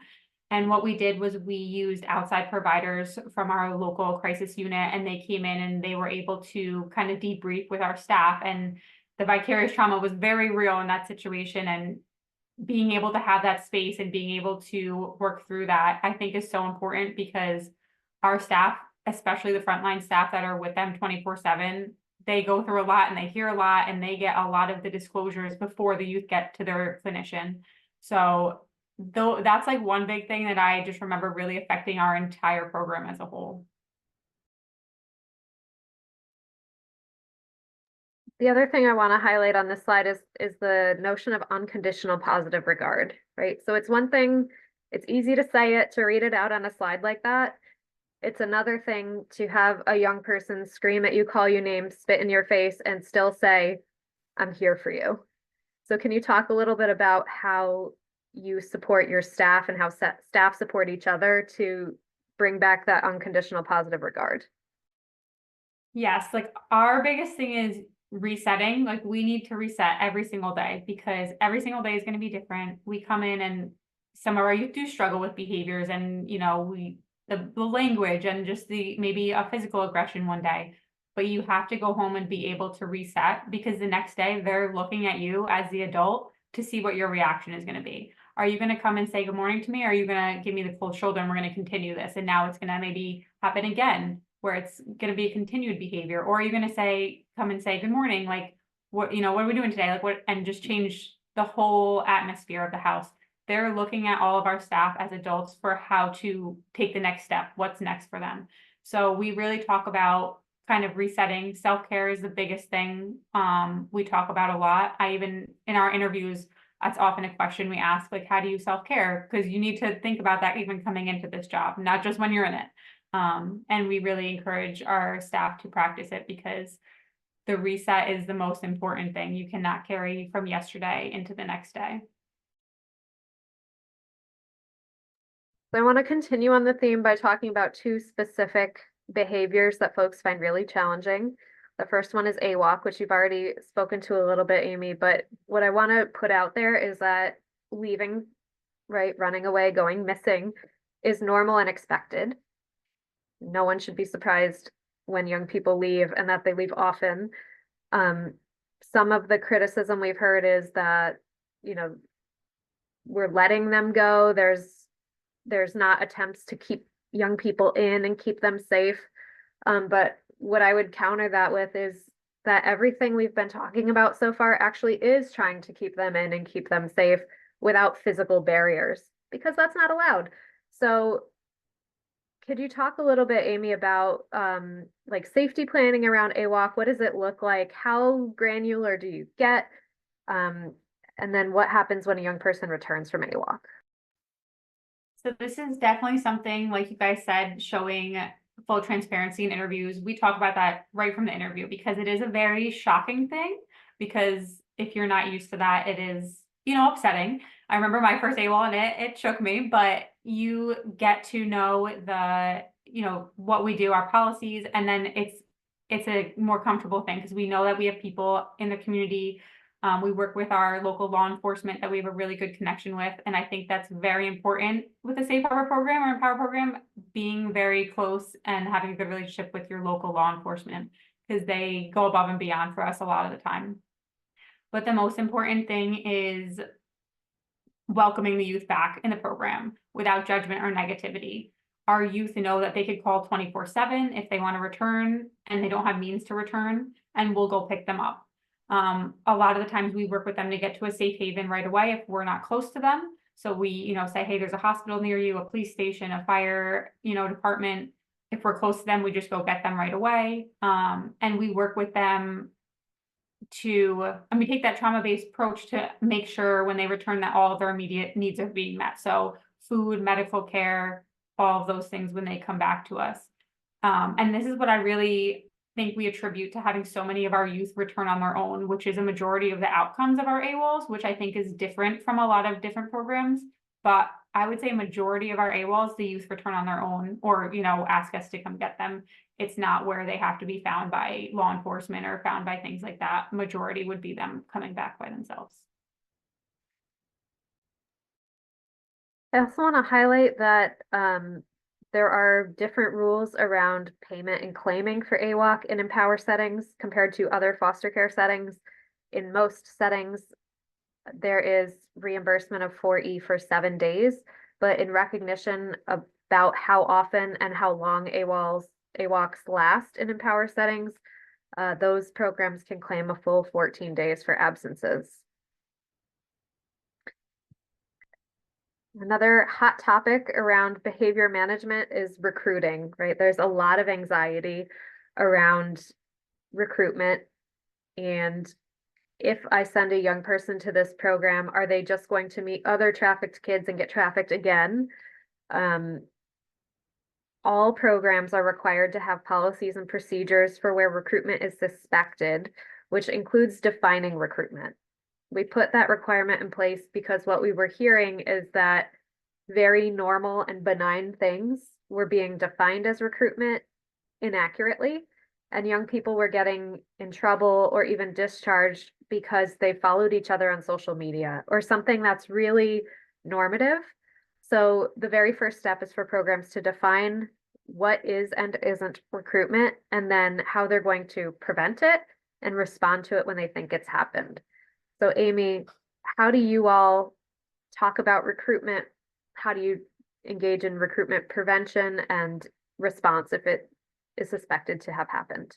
And what we did was we used outside providers from our local crisis unit, and they came in and they were able to kind of debrief with our staff. And the vicarious trauma was very real in that situation, and being able to have that space and being able to work through that, I think is so important, because our staff, especially the frontline staff that are with them 24/7, they go through a lot and they hear a lot and they get a lot of the disclosures before the youth get to their clinician. So though that's like one big thing that I just remember really affecting our entire program as a whole. The other thing I want to highlight on this slide is the notion of unconditional positive regard, right? So it's one thing, it's easy to say it, to read it out on a slide like that. It's another thing to have a young person scream at you, call you names, spit in your face, and still say, I'm here for you. So can you talk a little bit about how you support your staff and how staff support each other to bring back that unconditional positive regard. Yes, like our biggest thing is resetting. Like we need to reset every single day because every single day is going to be different. We come in and some of our youth do struggle with behaviors and, you know, the language and just maybe a physical aggression one day. But you have to go home and be able to reset because the next day they're looking at you as the adult to see what your reaction is going to be. Are you going to come and say good morning to me? Or are you going to give me the cold shoulder and we're going to continue this? And now it's going to maybe happen again where it's going to be a continued behavior. Or are you going to come and say good morning? Like, what are we doing today? Like what, and just change the whole atmosphere of the house. They're looking at all of our staff as adults for how to take the next step. What's next for them? So we really talk about kind of resetting. Self-care is the biggest thing we talk about a lot. In our interviews, that's often a question we ask, like, how do you self-care? Because you need to think about that even coming into this job, not just when you're in it. And we really encourage our staff to practice it because the reset is the most important thing. You cannot carry from yesterday into the next day. So I want to continue on the theme by talking about two specific behaviors that folks find really challenging. The first one is AWOK, which you've already spoken to a little bit, Amy, but what I want to put out there is that leaving, right, running away, going missing is normal and expected. No one should be surprised when young people leave and that they leave often. Some of the criticism we've heard is that, you know, we're letting them go. There's not attempts to keep young people in and keep them safe. But what I would counter that with is that everything we've been talking about so far actually is trying to keep them in and keep them safe without physical barriers, because that's not allowed. So could you talk a little bit, Amy, about like safety planning around AWOK? What does it look like? How granular do you get? And then what happens when a young person returns from AWOK? So this is definitely something, like you guys said, showing full transparency in interviews. We talk about that right from the interview because it is a very shocking thing, because if you're not used to that, it is, upsetting. I remember my first AWOL and it shook me, but you get to know what we do, our policies, and then it's a more comfortable thing because we know that we have people in the community. We work with our local law enforcement that we have a really good connection with. And I think that's very important with the Safe Harbor program or Empower program, being very close and having a good relationship with your local law enforcement, because they go above and beyond for us a lot of the time. But the most important thing is welcoming the youth back in the program without judgment or negativity. Our youth know that they could call 24/7 if they want to return and they don't have means to return, and we'll go pick them up. A lot of the times we work with them to get to a safe haven right away if we're not close to them. So we, say, hey, there's a hospital near you, a police station, a fire, department. If we're close to them, we just go get them right away. And we work with them and we take that trauma-based approach to make sure when they return that all of their immediate needs are being met. So food, medical care, all of those things when they come back to us. And this is what I really think we attribute to having so many of our youth return on their own, which is a majority of the outcomes of our AWOLs, which I think is different from a lot of different programs. But I would say majority of our AWOLs, the youth return on their own, or, ask us to come get them. It's not where they have to be found by law enforcement or found by things like that. Majority would be them coming back by themselves. I also want to highlight that there are different rules around payment and claiming for AWOK in Empower settings compared to other foster care settings. In most settings, there is reimbursement of 4E for 7 days, but in recognition about how often and how long AWOKs last in Empower settings, those programs can claim a full 14 days for absences. Another hot topic around behavior management is recruiting, right? There's a lot of anxiety around recruitment. And if I send a young person to this program, are they just going to meet other trafficked kids and get trafficked again? All programs are required to have policies and procedures for where recruitment is suspected, which includes defining recruitment. We put that requirement in place because what we were hearing is that very normal and benign things were being defined as recruitment inaccurately, and young people were getting in trouble or even discharged because they followed each other on social media or something that's really normative. So the very first step is for programs to define what is and isn't recruitment, and then how they're going to prevent it and respond to it when they think it's happened. So Amy, how do you all talk about recruitment? How do you engage in recruitment prevention and response if it is suspected to have happened?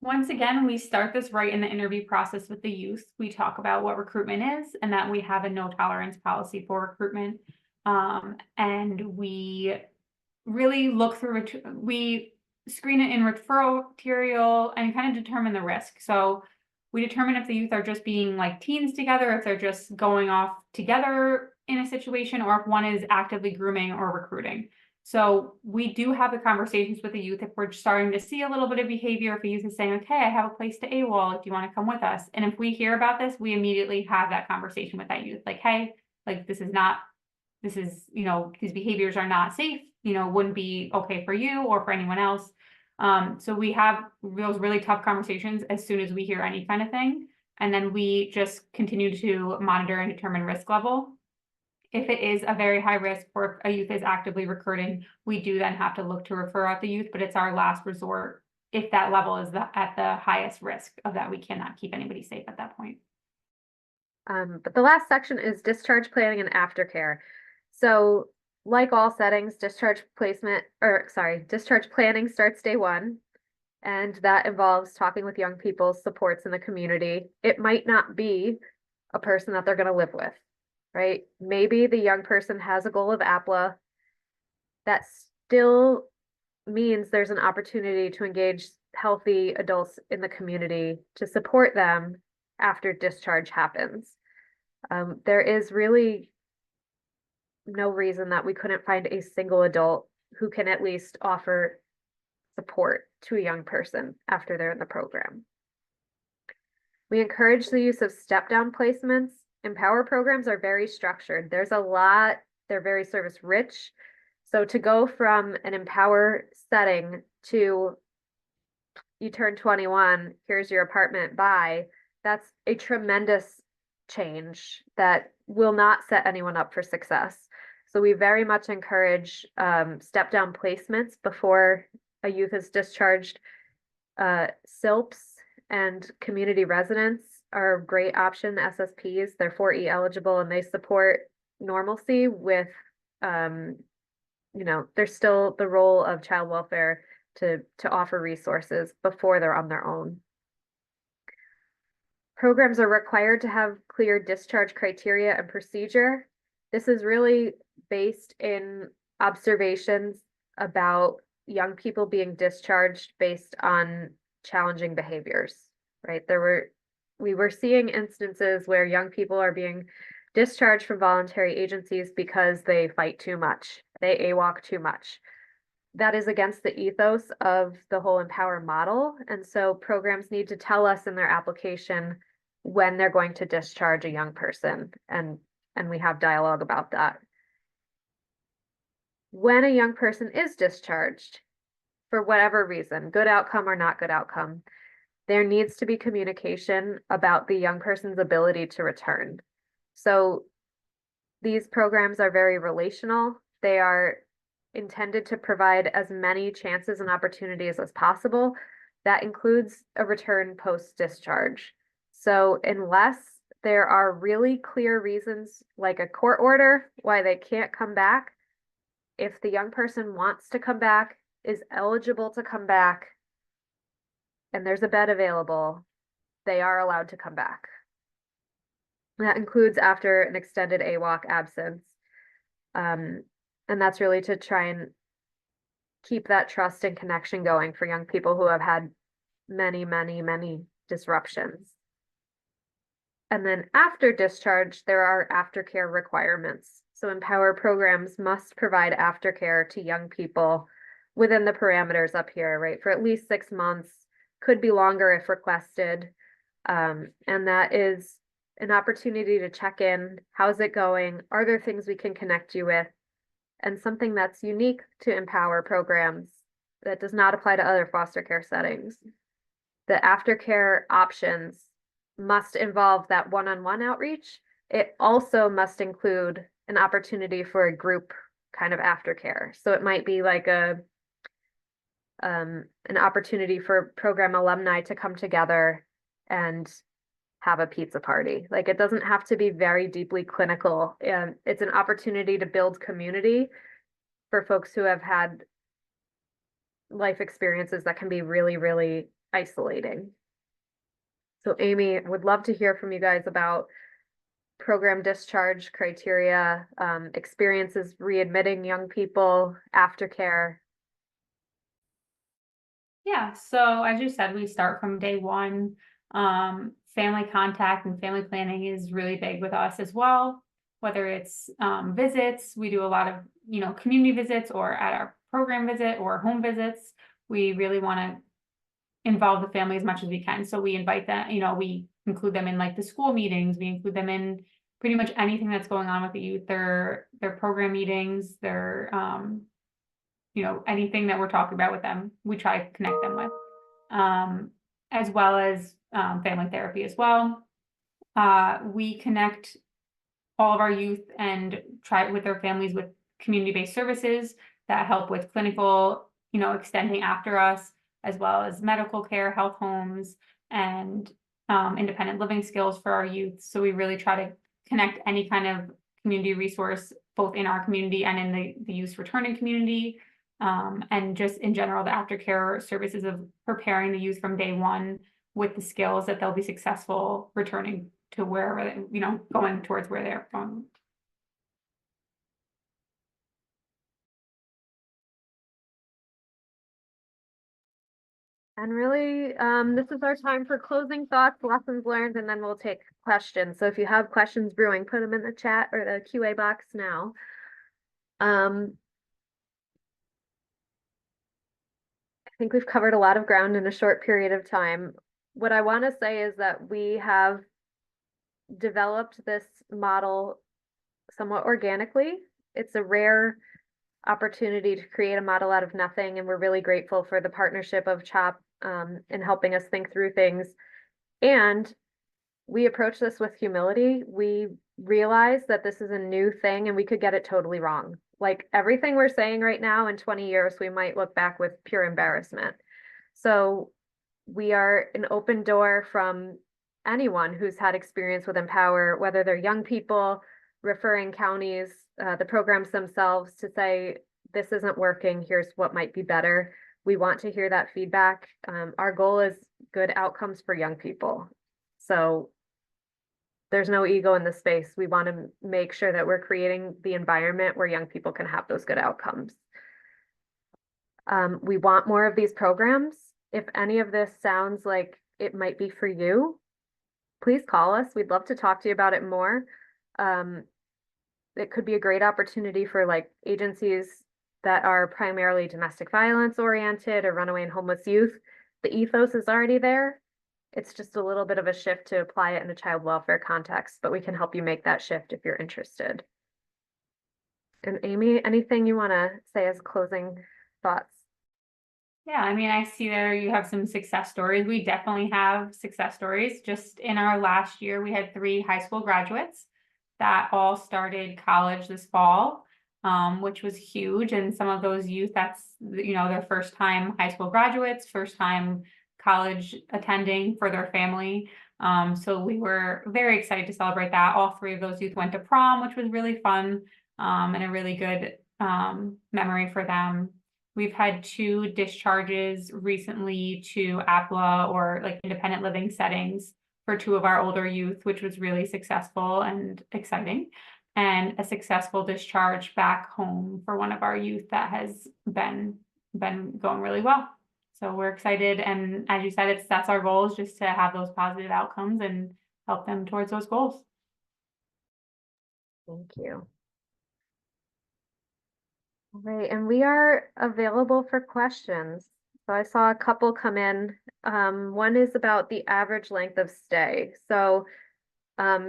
Once again, we start this right in the interview process with the youth. We talk about what recruitment is and that we have a no tolerance policy for recruitment. And we really look through it. We screen it in referral material and kind of determine the risk. So we determine if the youth are just being like teens together, if they're just going off together in a situation, or if one is actively grooming or recruiting. So we do have the conversations with the youth if we're starting to see a little bit of behavior, if a youth is saying, okay, I have a place to AWOL, do you want to come with us? And if we hear about this, we immediately have that conversation with that youth, like, hey, like these behaviors are not safe, wouldn't be okay for you or for anyone else. So we have those really tough conversations as soon as we hear any kind of thing. And then we just continue to monitor and determine risk level. If it is a very high risk or if a youth is actively recruiting, we do then have to look to refer out the youth, but it's our last resort if that level is at the highest risk of that. We cannot keep anybody safe at that point. But the last section is discharge planning and aftercare. So like all settings, discharge planning starts day one, and that involves talking with young people's supports in the community. It might not be a person that they're going to live with, right? Maybe the young person has a goal of APLA. That still means there's an opportunity to engage healthy adults in the community to support them after discharge happens. There is really no reason that we couldn't find a single adult who can at least offer support to a young person after they're in the program. We encourage the use of step-down placements. Empower programs are very structured. There's a lot, they're very service rich. So to go from an Empower setting to you turn 21, here's your apartment, bye, that's a tremendous change that will not set anyone up for success. So we very much encourage step-down placements before a youth is discharged. SILPs and community residents are a great option. SSPs, they're 4E eligible and they support normalcy with, there's still the role of child welfare to offer resources before they're on their own. Programs are required to have clear discharge criteria and procedure. This is really based in observations about young people being discharged based on challenging behaviors, right? We were seeing instances where young people are being discharged from voluntary agencies because they fight too much, they AWOK too much. That is against the ethos of the whole Empower model. And so programs need to tell us in their application when they're going to discharge a young person, and we have dialogue about that. When a young person is discharged, for whatever reason, good outcome or not good outcome, there needs to be communication about the young person's ability to return. So these programs are very relational. They are intended to provide as many chances and opportunities as possible. That includes a return post-discharge. So unless there are really clear reasons, like a court order, why they can't come back, if the young person wants to come back, is eligible to come back, and there's a bed available, they are allowed to come back. That includes after an extended AWOK absence. And that's really to try and keep that trust and connection going for young people who have had many, many, many disruptions. And then after discharge, there are aftercare requirements. So Empower programs must provide aftercare to young people within the parameters up here, right? For at least 6 months, could be longer if requested. And that is an opportunity to check in. How's it going? Are there things we can connect you with? And something that's unique to Empower programs that does not apply to other foster care settings. The aftercare options must involve that one-on-one outreach. It also must include an opportunity for a group kind of aftercare. So it might be like an opportunity for program alumni to come together and have a pizza party. Like, it doesn't have to be very deeply clinical, and it's an opportunity to build community for folks who have had life experiences that can be really, really isolating. So Amy, would love to hear from you guys about program discharge criteria, experiences readmitting young people, aftercare. Yeah, so as you said, we start from day one. Family contact and family planning is really big with us as well. Whether it's visits, we do a lot of community visits, or at our program visit or home visits. We really want to involve the family as much as we can. So we invite them, we include them in like the school meetings. We include them in pretty much anything that's going on with the youth. Their program meetings, their anything that we're talking about with them, we try to connect them with, as well as family therapy as well. We connect all of our youth and try with their families with community-based services that help with clinical, extending after us, as well as medical care, health homes, and independent living skills for our youth. So we really try to connect any kind of community resource, both in our community and in the youth returning community. And just in general, the aftercare services of preparing the youth from day one with the skills that they'll be successful returning to wherever they, going towards where they're from. And really, this is our time for closing thoughts, lessons learned, and then we'll take questions. So if you have questions brewing, put them in the chat or the QA box now. I think we've covered a lot of ground in a short period of time. What I want to say is that we have developed this model somewhat organically. It's a rare opportunity to create a model out of nothing, and we're really grateful for the partnership of CHOP in helping us think through things. And we approach this with humility. We realize that this is a new thing and we could get it totally wrong. Like, everything we're saying right now, in 20 years, we might look back with pure embarrassment. So we are an open door from anyone who's had experience with Empower, whether they're young people, referring counties, the programs themselves, to say, this isn't working, here's what might be better. We want to hear that feedback. Our goal is good outcomes for young people. So there's no ego in the space. We want to make sure that we're creating the environment where young people can have those good outcomes. We want more of these programs. If any of this sounds like it might be for you, please call us. We'd love to talk to you about it more. It could be a great opportunity for like agencies that are primarily domestic violence oriented or runaway and homeless youth. The ethos is already there. It's just a little bit of a shift to apply it in a child welfare context, but we can help you make that shift if you're interested. And Amy, anything you want to say as closing thoughts? Yeah, I mean, I see there you have some success stories. We definitely have success stories. Just in our last year, we had 3 high school graduates that all started college this fall, which was huge. And some of those youth, that's, their first time high school graduates, first time college attending for their family. So we were very excited to celebrate that. All 3 of those youth went to prom, which was really fun, and a really good memory for them. We've had 2 discharges recently to APLA, or like independent living settings, for 2 of our older youth, which was really successful and exciting, and a successful discharge back home for one of our youth that has been going really well. So we're excited, and as you said, that's our goal, is just to have those positive outcomes and help them towards those goals. Thank you. All right, and we are available for questions. So I saw a couple come in. One is about the average length of stay. So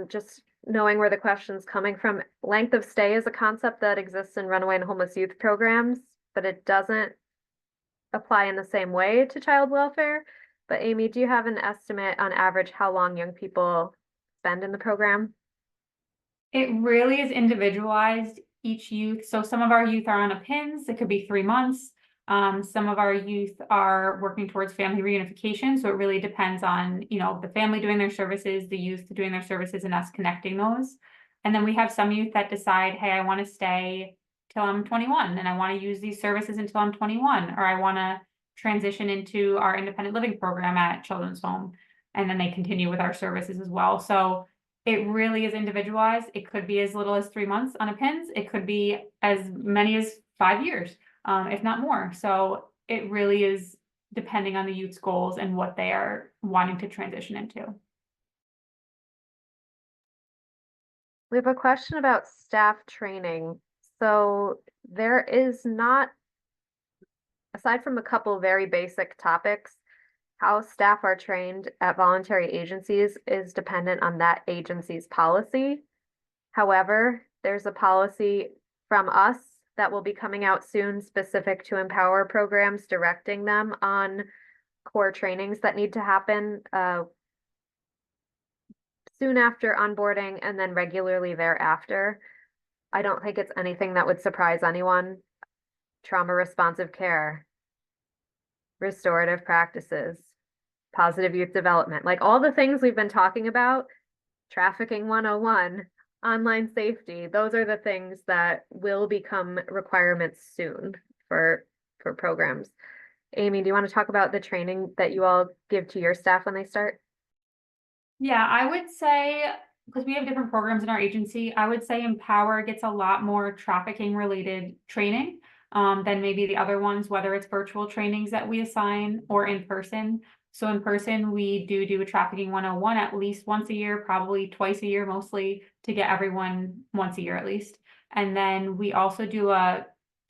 just knowing where the question's coming from, length of stay is a concept that exists in runaway and homeless youth programs, but it doesn't apply in the same way to child welfare. But Amy, do you have an estimate on average how long young people spend in the program? It really is individualized, each youth. So some of our youth are on a PINS, it could be 3 months. Some of our youth are working towards family reunification. So it really depends on, the family doing their services, the youth doing their services, and us connecting those. And then we have some youth that decide, hey, I want to stay till I'm 21 and I want to use these services until I'm 21, or I want to transition into our independent living program at Children's Home. And then they continue with our services as well. So it really is individualized. It could be as little as 3 months on a PINS. It could be as many as 5 years, if not more. So it really is depending on the youth's goals and what they are wanting to transition into. We have a question about staff training. So there is not, aside from a couple very basic topics, how staff are trained at voluntary agencies is dependent on that agency's policy. However, there's a policy from us that will be coming out soon specific to Empower programs, directing them on core trainings that need to happen soon after onboarding and then regularly thereafter. I don't think it's anything that would surprise anyone. Trauma responsive care, restorative practices, positive youth development, like all the things we've been talking about, trafficking 101, online safety, those are the things that will become requirements soon for programs. Amy, do you want to talk about the training that you all give to your staff when they start? Yeah, I would say, because we have different programs in our agency, I would say Empower gets a lot more trafficking related training than maybe the other ones, whether it's virtual trainings that we assign or in person. So in person, we do a trafficking 101 at least once a year, probably twice a year, mostly to get everyone once a year at least. And then we also do a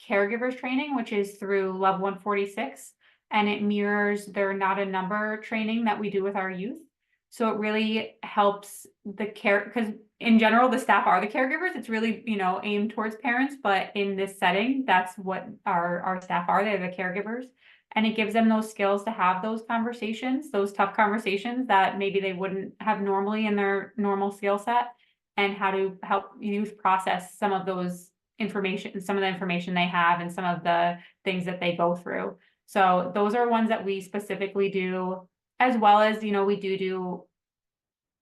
caregivers training, which is through Love 146, and it mirrors their Not a Number training that we do with our youth. So it really helps the care, because in general, the staff are the caregivers. It's really, aimed towards parents, but in this setting, that's what our staff are. They're the caregivers. And it gives them those skills to have those conversations, those tough conversations that maybe they wouldn't have normally in their normal skill set, and how to help youth process some of those information, some of the information they have and some of the things that they go through. So those are ones that we specifically do, as well as, we do,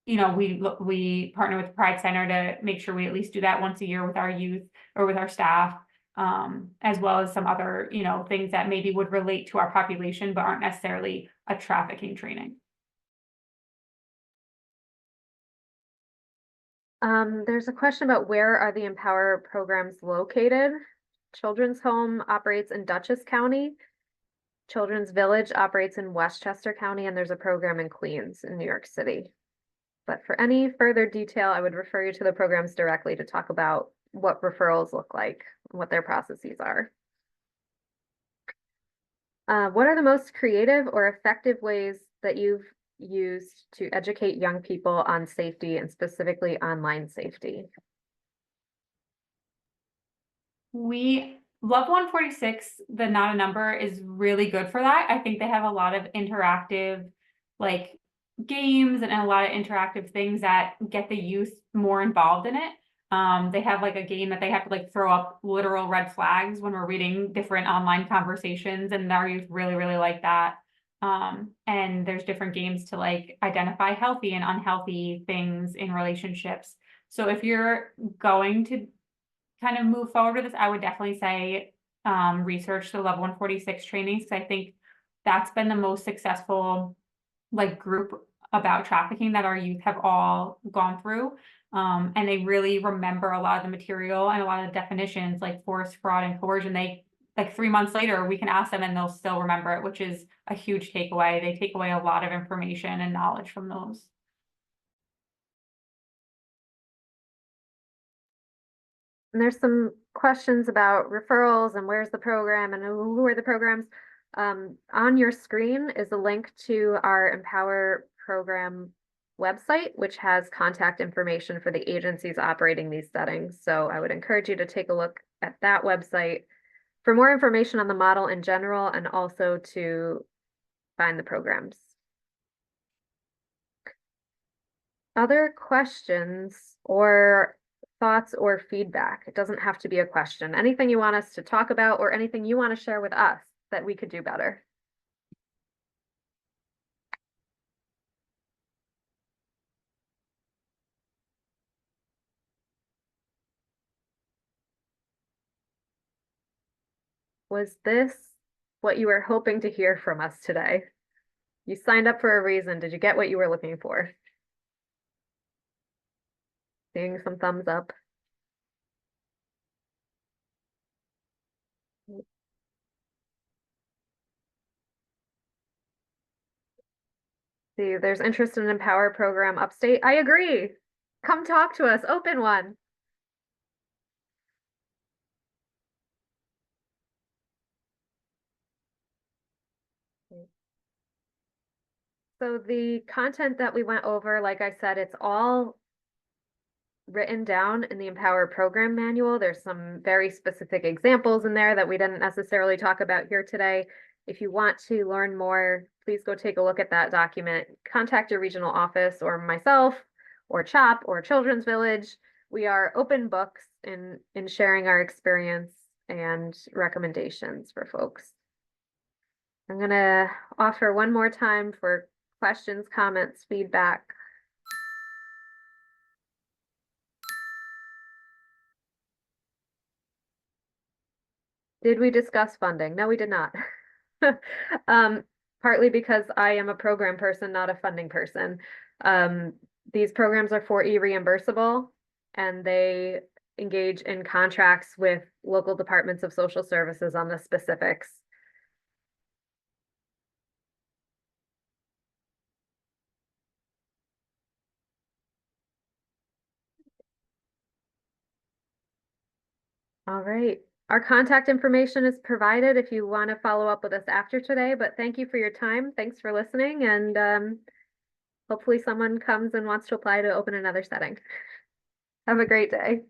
we partner with the Pride Center to make sure we at least do that once a year with our youth or with our staff, as well as some other, things that maybe would relate to our population, but aren't necessarily a trafficking training. There's a question about where are the Empower programs located? Children's Home operates in Dutchess County. Children's Village operates in Westchester County, and there's a program in Queens in New York City. But for any further detail, I would refer you to the programs directly to talk about what referrals look like and what their processes are. What are the most creative or effective ways that you've used to educate young people on safety and specifically online safety? Love 146, the Not a Number, is really good for that. I think they have a lot of interactive, like, games and a lot of interactive things that get the youth more involved in it. They have like a game that they have to like throw up literal red flags when we're reading different online conversations, and our youth really, really like that. And there's different games to like identify healthy and unhealthy things in relationships. So if you're going to kind of move forward with this, I would definitely say research the Love 146 trainings, because I think that's been the most successful like group about trafficking that our youth have all gone through. And they really remember a lot of the material and a lot of the definitions like force, fraud, and coercion. They like 3 months later, we can ask them and they'll still remember it, which is a huge takeaway. They take away a lot of information and knowledge from those. And there's some questions about referrals and where's the program and who are the programs. On your screen is a link to our Empower program website, which has contact information for the agencies operating these settings. So I would encourage you to take a look at that website for more information on the model in general and also to find the programs. Other questions or thoughts or feedback? It doesn't have to be a question. Anything you want us to talk about or anything you want to share with us that we could do better? Was this what you were hoping to hear from us today? You signed up for a reason. Did you get what you were looking for? Seeing some thumbs up. See, there's interest in Empower program upstate. I agree. Come talk to us. Open one. So the content that we went over, like I said, it's all written down in the Empower program manual. There's some very specific examples in there that we didn't necessarily talk about here today. If you want to learn more, please go take a look at that document. Contact your regional office or myself or CHOP or Children's Village. We are open books in sharing our experience and recommendations for folks. I'm gonna offer one more time for questions, comments, feedback. Did we discuss funding? No, we did not. Partly because I am a program person, not a funding person. These programs are 4E reimbursable and they engage in contracts with local departments of social services on the specifics. All right. Our contact information is provided if you want to follow up with us after today, but thank you for your time. Thanks for listening, and hopefully someone comes and wants to apply to open another setting. Have a great day.